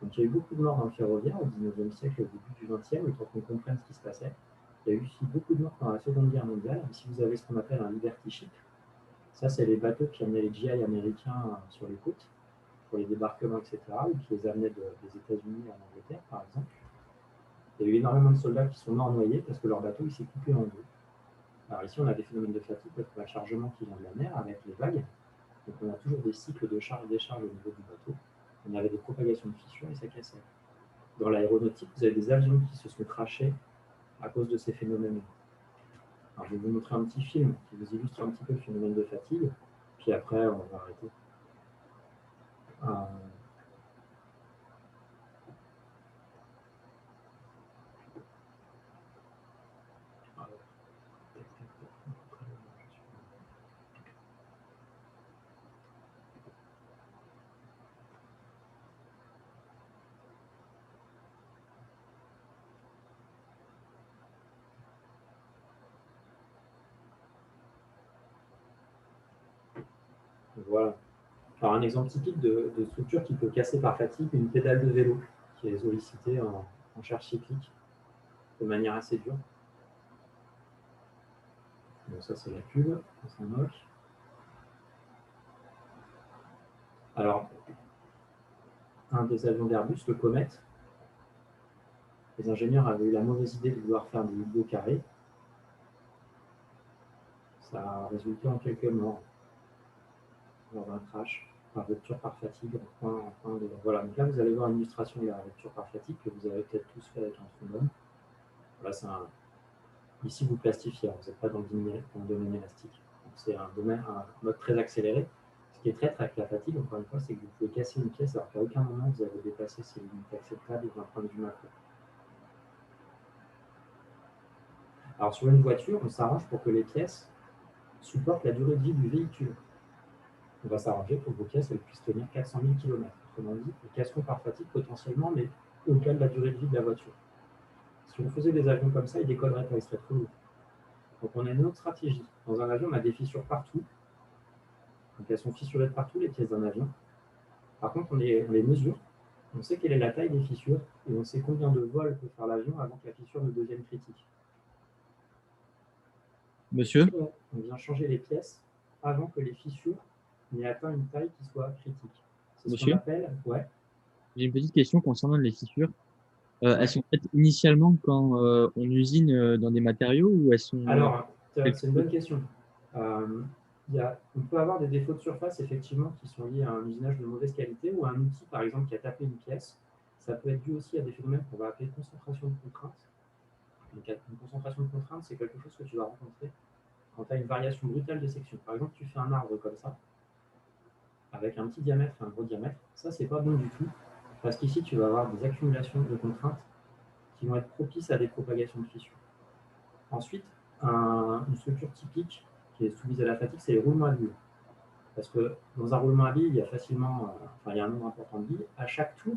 Donc, il y a eu beaucoup de morts dans le ferroviaire au XIXe siècle, au début du XXe, le temps qu'on comprenne ce qui se passait. Il y a eu aussi beaucoup de morts pendant la Seconde Guerre mondiale. Ici, vous avez ce qu'on appelle un Liberty Ship. Ça, c'est les bateaux qui amenaient les GI américains sur les côtes pour les débarquements, etc., ou qui les amenaient des États-Unis en Angleterre, par exemple. Il y a eu énormément de soldats qui sont morts noyés parce que leur bateau il s'est coupé en deux. Alors ici, on a des phénomènes de fatigue parce qu'on a le chargement qui vient de la mer avec les vagues. Donc on a toujours des cycles de charge et décharge au niveau du bateau. On avait des propagations de fissures et ça cassait. Dans l'aéronautique, vous avez des avions qui se sont crashés à cause de ces phénomènes. Alors je vais vous montrer un petit film qui vous illustre un petit peu le phénomène de fatigue. Puis après, on va arrêter. Voilà. Alors un exemple typique de structure qui peut casser par fatigue, une pédale de vélo qui est sollicitée en charge cyclique de manière assez dure. Donc ça c'est la pub, c'est un moque. Alors, un des avions d'Airbus, le Comet, les ingénieurs avaient eu la mauvaise idée de vouloir faire des hublots carrés. Ça a résulté en quelques morts lors d'un crash, par rupture par fatigue. Voilà, donc là vous allez voir une illustration de la rupture par fatigue que vous avez peut-être tous fait avec un trombone. Voilà, ici vous plastifiez, vous n'êtes pas dans le domaine élastique. C'est un mode très accéléré. Ce qui est traître avec la fatigue, encore une fois, c'est que vous pouvez casser une pièce alors qu'à aucun moment vous avez dépassé ces limites acceptables d'un point de vue macro. Alors sur une voiture, on s'arrange pour que les pièces supportent la durée de vie du véhicule. On va s'arranger pour que vos pièces puissent tenir 400 000 km. Autrement dit, elles casseront par fatigue potentiellement, mais au-delà de la durée de vie de la voiture. Si on faisait des avions comme ça, ils ne décolleraient pas, ils seraient trop lourds. Donc on a une autre stratégie. Dans un avion, on a des fissures partout. Donc elles sont fissurées de partout, les pièces d'un avion. Par contre, on les mesure, on sait quelle est la taille des fissures et on sait combien de vols peut faire l'avion avant que la fissure ne devienne critique. Monsieur? On vient changer les pièces avant que les fissures n'aient atteint une taille qui soit critique. C'est ce qu'on appelle... Ouais. J'ai une petite question concernant les fissures. Elles sont faites initialement quand on usine dans des matériaux ou elles sont... Alors, c'est une bonne question. On peut avoir des défauts de surface, effectivement, qui sont liés à un usinage de mauvaise qualité ou à un outil, par exemple, qui a tapé une pièce. Ça peut être dû aussi à des phénomènes qu'on va appeler concentration de contrainte. Donc, une concentration de contrainte, c'est quelque chose que tu vas rencontrer quand tu as une variation brutale de section. Par exemple, tu fais un arbre comme ça, avec un petit diamètre et un gros diamètre. Ça, c'est pas bon du tout, parce qu'ici, tu vas avoir des accumulations de contraintes qui vont être propices à des propagations de fissures. Ensuite, une structure typique qui est soumise à la fatigue, c'est les roulements à billes. Parce que dans un roulement à billes, il y a facilement, il y a un nombre important de billes. À chaque tour,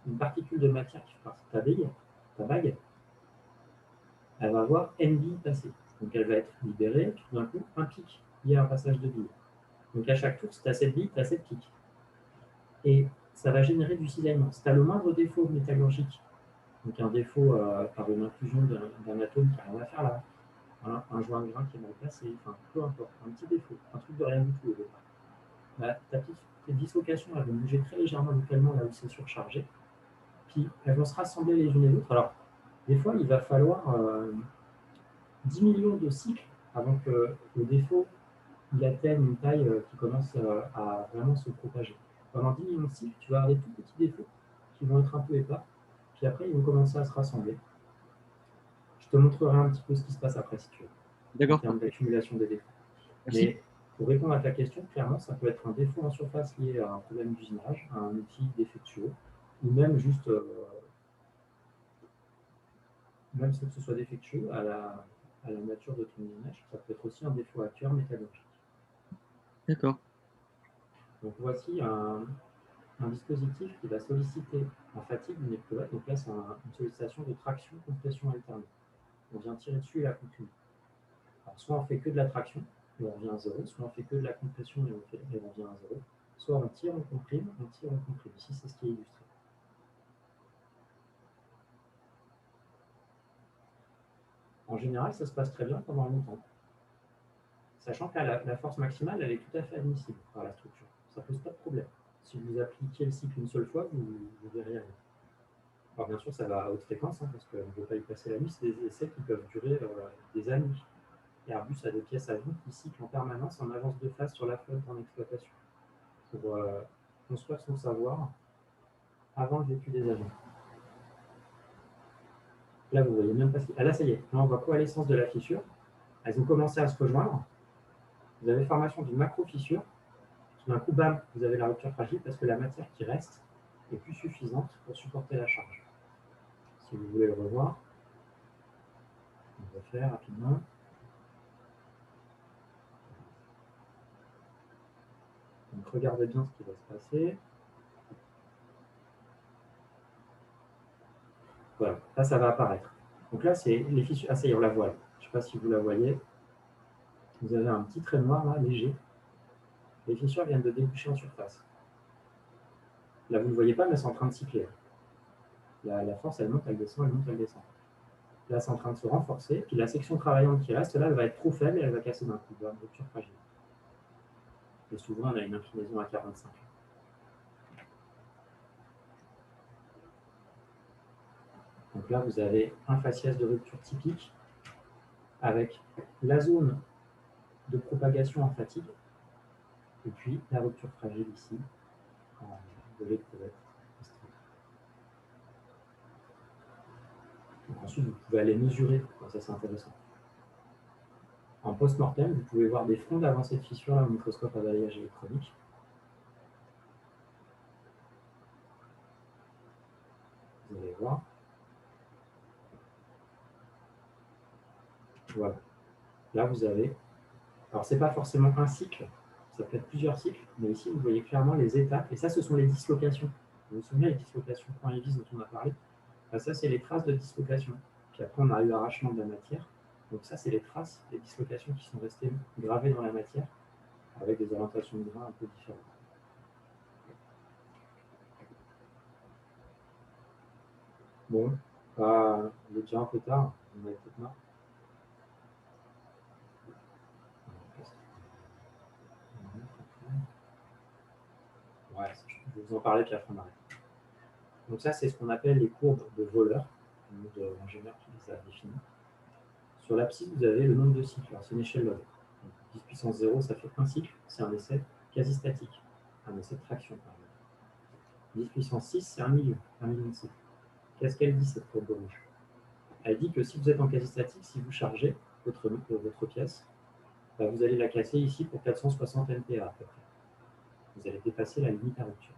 une particule de matière qui fait partie de ta bague, elle va voir N billes passer. Donc elle va être libérée, puis tout d'un coup, un pic lié à un passage de billes. Donc à chaque tour, si tu as 7 billes, tu as 7 pics. Et ça va générer du cisaillement. Si tu as le moindre défaut métallurgique, donc un défaut par une inclusion d'un atome qui n'a rien à faire là, un joint de grain qui est mal placé, enfin peu importe, un petit défaut, un truc de rien du tout au départ. tes dislocations, elles vont bouger très légèrement localement là où c'est surchargé. Puis elles vont se rassembler les unes les autres. Alors, des fois, il va falloir 10 millions de cycles avant que le défaut il atteigne une taille qui commence à vraiment se propager. Pendant 10 millions de cycles, tu vas avoir des tout petits défauts qui vont être un peu épars, puis après, ils vont commencer à se rassembler. Je te montrerai un petit peu ce qui se passe après, si tu veux, en D'accord. termes d'accumulation des défauts. Merci. Mais pour répondre à ta question, clairement, ça peut être un défaut en surface lié à un problème d'usinage, à un outil défectueux, ou même juste, même sans que ce soit défectueux, à la nature de ton usinage, ça peut être aussi un défaut à cœur métallurgique. D'accord. Donc voici un dispositif qui va solliciter en fatigue une éprouvette. Donc là, c'est une sollicitation de traction-compression alternée. On vient tirer dessus et la comprimer. Alors, soit on fait que de la traction et on revient à 0, soit on fait que de la compression et on revient à 0, soit on tire, on comprime, on tire, on comprime. Ici, c'est ce qui est illustré. En général, ça se passe très bien pendant longtemps. Sachant que la force maximale, elle est tout à fait admissible par la structure. Ça ne pose pas de problème. Si vous appliquez le cycle une seule fois, vous verrez rien. Alors bien sûr, ça va à haute fréquence, parce qu'on ne veut pas y passer la nuit. C'est des essais qui peuvent durer des années. Airbus a des pièces à vide qui cyclent en permanence en avance de phase sur la flotte en exploitation pour construire son savoir avant le vécu des avions. Là, vous voyez même pas ce qui... Ah là, ça y est. Là, on voit coalescence de la fissure. Elles ont commencé à se rejoindre. Vous avez formation d'une macro-fissure. Tout d'un coup, bam, vous avez la rupture fragile parce que la matière qui reste est plus suffisante pour supporter la charge. Si vous voulez le revoir, on va faire rapidement. Donc, regardez bien ce qui va se passer. Voilà, là, ça va apparaître. Donc là, c'est les fissures. Ah, ça y est, on la voit. Je ne sais pas si vous la voyez. Vous avez un petit trait noir, là, léger. Les fissures viennent de déboucher en surface. Là, vous ne le voyez pas, mais c'est en train de cycler. La force, elle monte, elle descend, elle monte, elle descend. Là, c'est en train de se renforcer. Puis la section travaillante qui reste, là, elle va être trop faible et elle va casser d'un coup. Une rupture fragile. Et souvent, on a une inclinaison à 45. Donc là, vous avez un faciès de rupture typique avec la zone de propagation en fatigue et puis la rupture fragile ici de l'éprouvette. Ensuite, vous pouvez aller mesurer, ça c'est intéressant. En post-mortem, vous pouvez voir des fronts d'avancée de fissure au microscope à balayage électronique. Vous allez voir. Voilà. Là, vous avez... Alors, ce n'est pas forcément un cycle, ça peut être plusieurs cycles, mais ici, vous voyez clairement les étapes. Et ça, ce sont les dislocations. Vous vous souvenez, les dislocations point et vis dont on a parlé? Ça, c'est les traces de dislocation. Puis après, on a eu arrachement de la matière. Donc ça, c'est les traces des dislocations qui sont restées gravées dans la matière avec des orientations de grain un peu différentes. Bon, il est déjà un peu tard, on a peut-être marre. Ouais, je vais vous en parler puis après on arrête. Donc ça, c'est ce qu'on appelle les courbes de Wöhler, le nom de l'ingénieur qui les a définies. Sur l'abscisse, vous avez le nombre de cycles. C'est une échelle log. 10 puissance 0, ça fait un cycle. C'est un essai quasi statique. Un essai de traction, par exemple. 10 puissance 6, c'est un million de cycles. Qu'est-ce qu'elle dit, cette courbe rouge? Elle dit que si vous êtes en quasi statique, si vous chargez votre pièce, vous allez la casser ici pour 460 MPa à peu près. Vous allez dépasser la limite à rupture.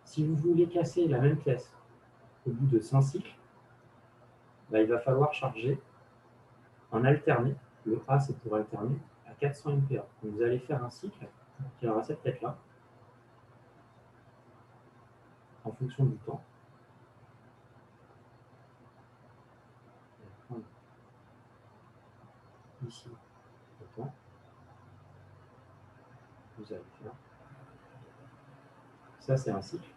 Si vous voulez casser la même pièce au bout de 100 cycles, il va falloir charger en alterné. Le A, c'est pour alterner à 400 MPa. Donc vous allez faire un cycle qui aura cette tête-là, en fonction du temps. Ici, le temps. Vous allez faire. Ça, c'est un cycle.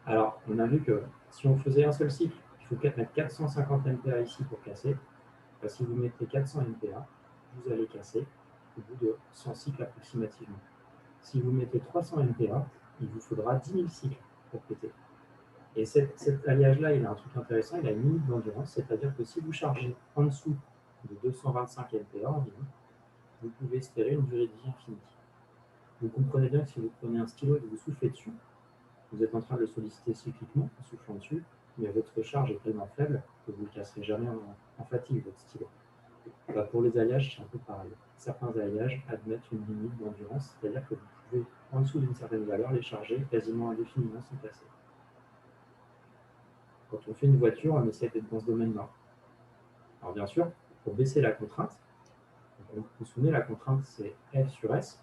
Alors, on a vu que si on faisait un seul cycle, il faut mettre 450 MPa ici pour casser. Si vous mettez 400 MPa, vous allez casser au bout de 100 cycles approximativement. Si vous mettez 300 MPa, il vous faudra 10 000 cycles pour péter. Et cet alliage-là, il a un truc intéressant, il a une limite d'endurance, c'est-à-dire que si vous chargez en dessous de 225 MPa environ, vous pouvez espérer une durée de vie infinie. Vous comprenez bien que si vous prenez un stylo et que vous soufflez dessus, vous êtes en train de le solliciter cycliquement en soufflant dessus, mais votre charge est tellement faible que vous ne le casserez jamais en fatigue, votre stylo. Pour les alliages, c'est un peu pareil. Certains alliages admettent une limite d'endurance, c'est-à-dire que vous pouvez, en dessous d'une certaine valeur, les charger quasiment indéfiniment sans casser. Quand on fait une voiture, on essaie d'être dans ce domaine-là. Alors bien sûr, pour baisser la contrainte, vous vous souvenez, la contrainte c'est F sur S.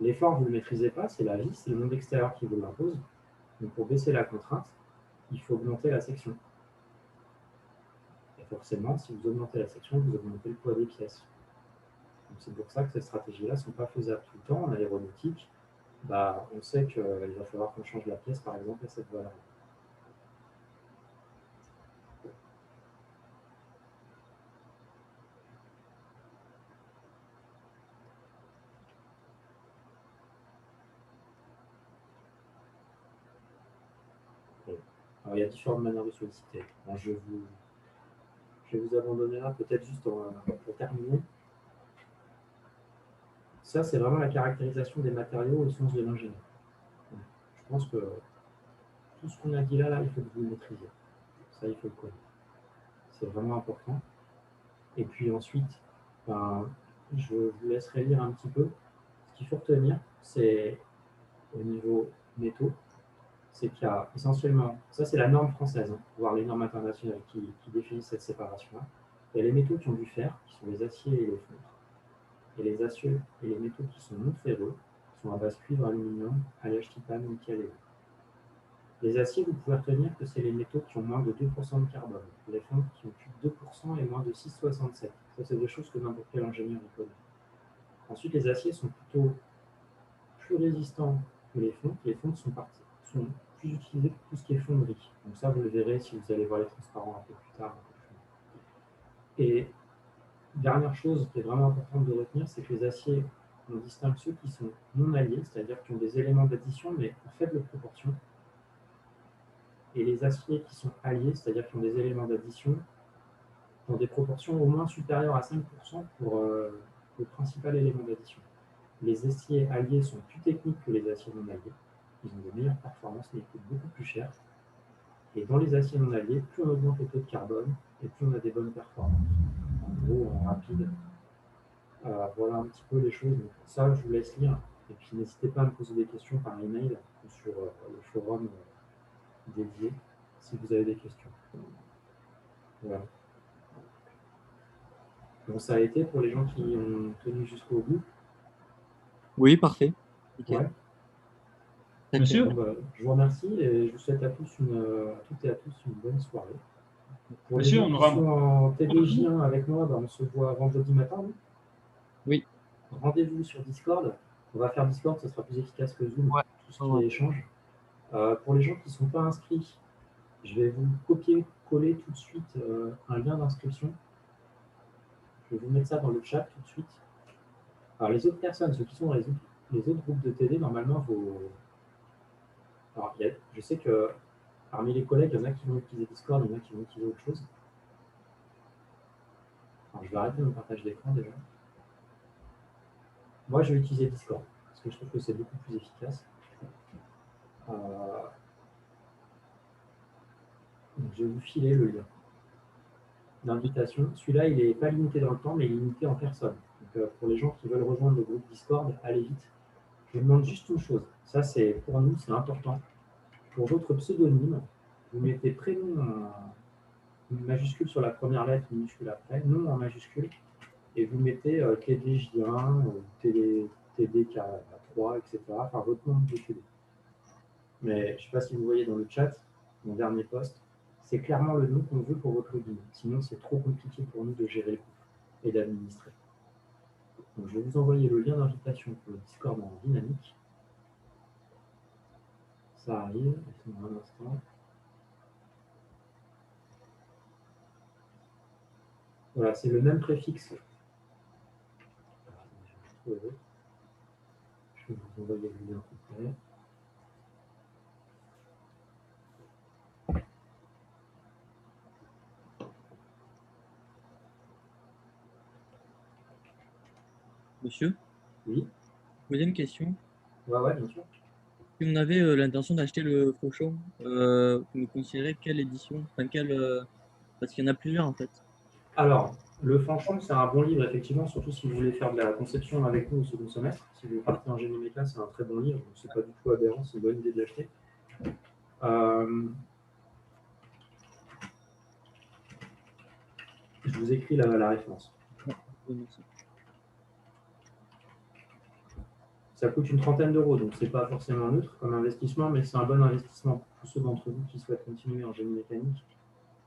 L'effort, vous ne le maîtrisez pas, c'est la vie, c'est le monde extérieur qui vous l'impose. Donc pour baisser la contrainte, il faut augmenter la section. Et forcément, si vous augmentez la section, vous augmentez le poids des pièces. C'est pour ça que ces stratégies-là ne sont pas faisables tout le temps. En aéronautique, on sait qu'il va falloir qu'on change la pièce, par exemple, à cette valeur. Alors, il y a différentes manières de solliciter. Alors, je vais vous abandonner là, peut-être juste pour terminer. Ça, c'est vraiment la caractérisation des matériaux au sens de l'ingénieur. Je pense que tout ce qu'on a dit là, il faut que vous le maîtrisiez. Ça, il faut le connaître. C'est vraiment important. Et puis ensuite, je vous laisserai lire un petit peu. Ce qu'il faut retenir, c'est au niveau métaux, c'est qu'il y a essentiellement, ça c'est la norme française, voire les normes internationales qui définissent cette séparation-là. Il y a les métaux qui ont du fer, qui sont les aciers et les feutres. Et les aciers et les métaux qui sont non ferreux sont à base cuivre, aluminium, alliage titane, nickel et or. Les aciers, vous pouvez retenir que c'est les métaux qui ont moins de 2% de carbone. Les fonds qui ont plus de 2% et moins de 6,67. Ça, c'est des choses que n'importe quel ingénieur connaît. Ensuite, les aciers sont plutôt plus résistants que les fonds. Les fonds sont plus utilisés pour tout ce qui est fonderie. Donc ça, vous le verrez si vous allez voir les transparents un peu plus tard. Et dernière chose qui est vraiment importante de retenir, c'est que les aciers, on distingue ceux qui sont non alliés, c'est-à-dire qui ont des éléments d'addition, mais en faible proportion, et les aciers qui sont alliés, c'est-à-dire qui ont des éléments d'addition dans des proportions au moins supérieures à 5% pour le principal élément d'addition. Les aciers alliés sont plus techniques que les aciers non alliés. Ils ont de meilleures performances, mais ils coûtent beaucoup plus cher. Et dans les aciers non alliés, plus on augmente le taux de carbone, et plus on a des bonnes performances. En gros, en rapide. Voilà un petit peu les choses. Donc, ça, je vous laisse lire. Et puis, n'hésitez pas à me poser des questions par email ou sur le forum dédié si vous avez des questions. Voilà. Bon, ça a été pour les gens qui ont tenu jusqu'au bout. Oui, parfait. Ouais. Monsieur, Je vous remercie et je vous souhaite à toutes et à tous une bonne soirée. Pour les Monsieur, gens on qui aura- sont en TDJ1 avec moi, on se voit vendredi matin. Oui. Rendez-vous sur Discord. On va faire Discord, ça sera plus efficace que Zoom, Ouais. tout ce qui est échange. Pour les gens qui ne sont pas inscrits, je vais vous copier-coller tout de suite un lien d'inscription. Je vais vous mettre ça dans le chat tout de suite. Alors les autres personnes, ceux qui sont dans les autres groupes de TD, normalement, Alors, je sais que parmi les collègues, il y en a qui vont utiliser Discord, il y en a qui vont utiliser autre chose. Alors, je vais arrêter mon partage d'écran déjà. Moi, je vais utiliser Discord, parce que je trouve que c'est beaucoup plus efficace. Donc, je vais vous filer le lien d'invitation. Celui-là, il n'est pas limité dans le temps, mais il est limité en personnes. Donc, pour les gens qui veulent rejoindre le groupe Discord, allez vite. Je vous demande juste une chose. Ça, c'est pour nous, c'est important. Pour votre pseudonyme, vous mettez prénom en majuscule sur la première lettre, minuscule après, nom en majuscule, et vous mettez TDJ1, TDK3, etc. Enfin, votre nom de TD. Mais je ne sais pas si vous voyez dans le chat, mon dernier post, c'est clairement le nom qu'on veut pour votre login. Sinon, c'est trop compliqué pour nous de gérer le groupe et d'administrer. Donc, je vais vous envoyer le lien d'invitation pour le Discord en dynamique. Ça arrive, laissez-moi un instant. Voilà, c'est le même préfixe. pour les autres. Je vais vous envoyer le lien complet. Monsieur, Oui, poser une question. ouais, bien sûr. Si on avait l'intention d'acheter le Fauchon, vous nous conseillerez quelle édition? Enfin, parce qu'il y en a plusieurs en fait. Alors, le Fanchon, c'est un bon livre, effectivement, surtout si vous voulez faire de la conception avec nous au second semestre. Si vous partez en génie méca, c'est un très bon livre, donc c'est pas du tout aberrant, c'est une bonne idée de l'acheter. Je vous écris la référence. Merci. Ça coûte une trentaine d'euros, donc c'est pas forcément neutre comme investissement, mais c'est un bon investissement pour tous ceux d'entre vous qui souhaitent continuer en génie mécanique.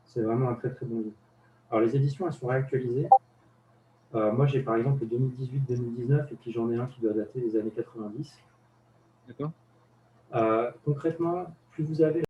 C'est vraiment un très très bon livre. Alors les éditions, elles sont réactualisées. Moi, j'ai par exemple le 2018-2019 et puis j'en ai un qui doit dater des années 90. D'accord. Concrètement, plus vous avez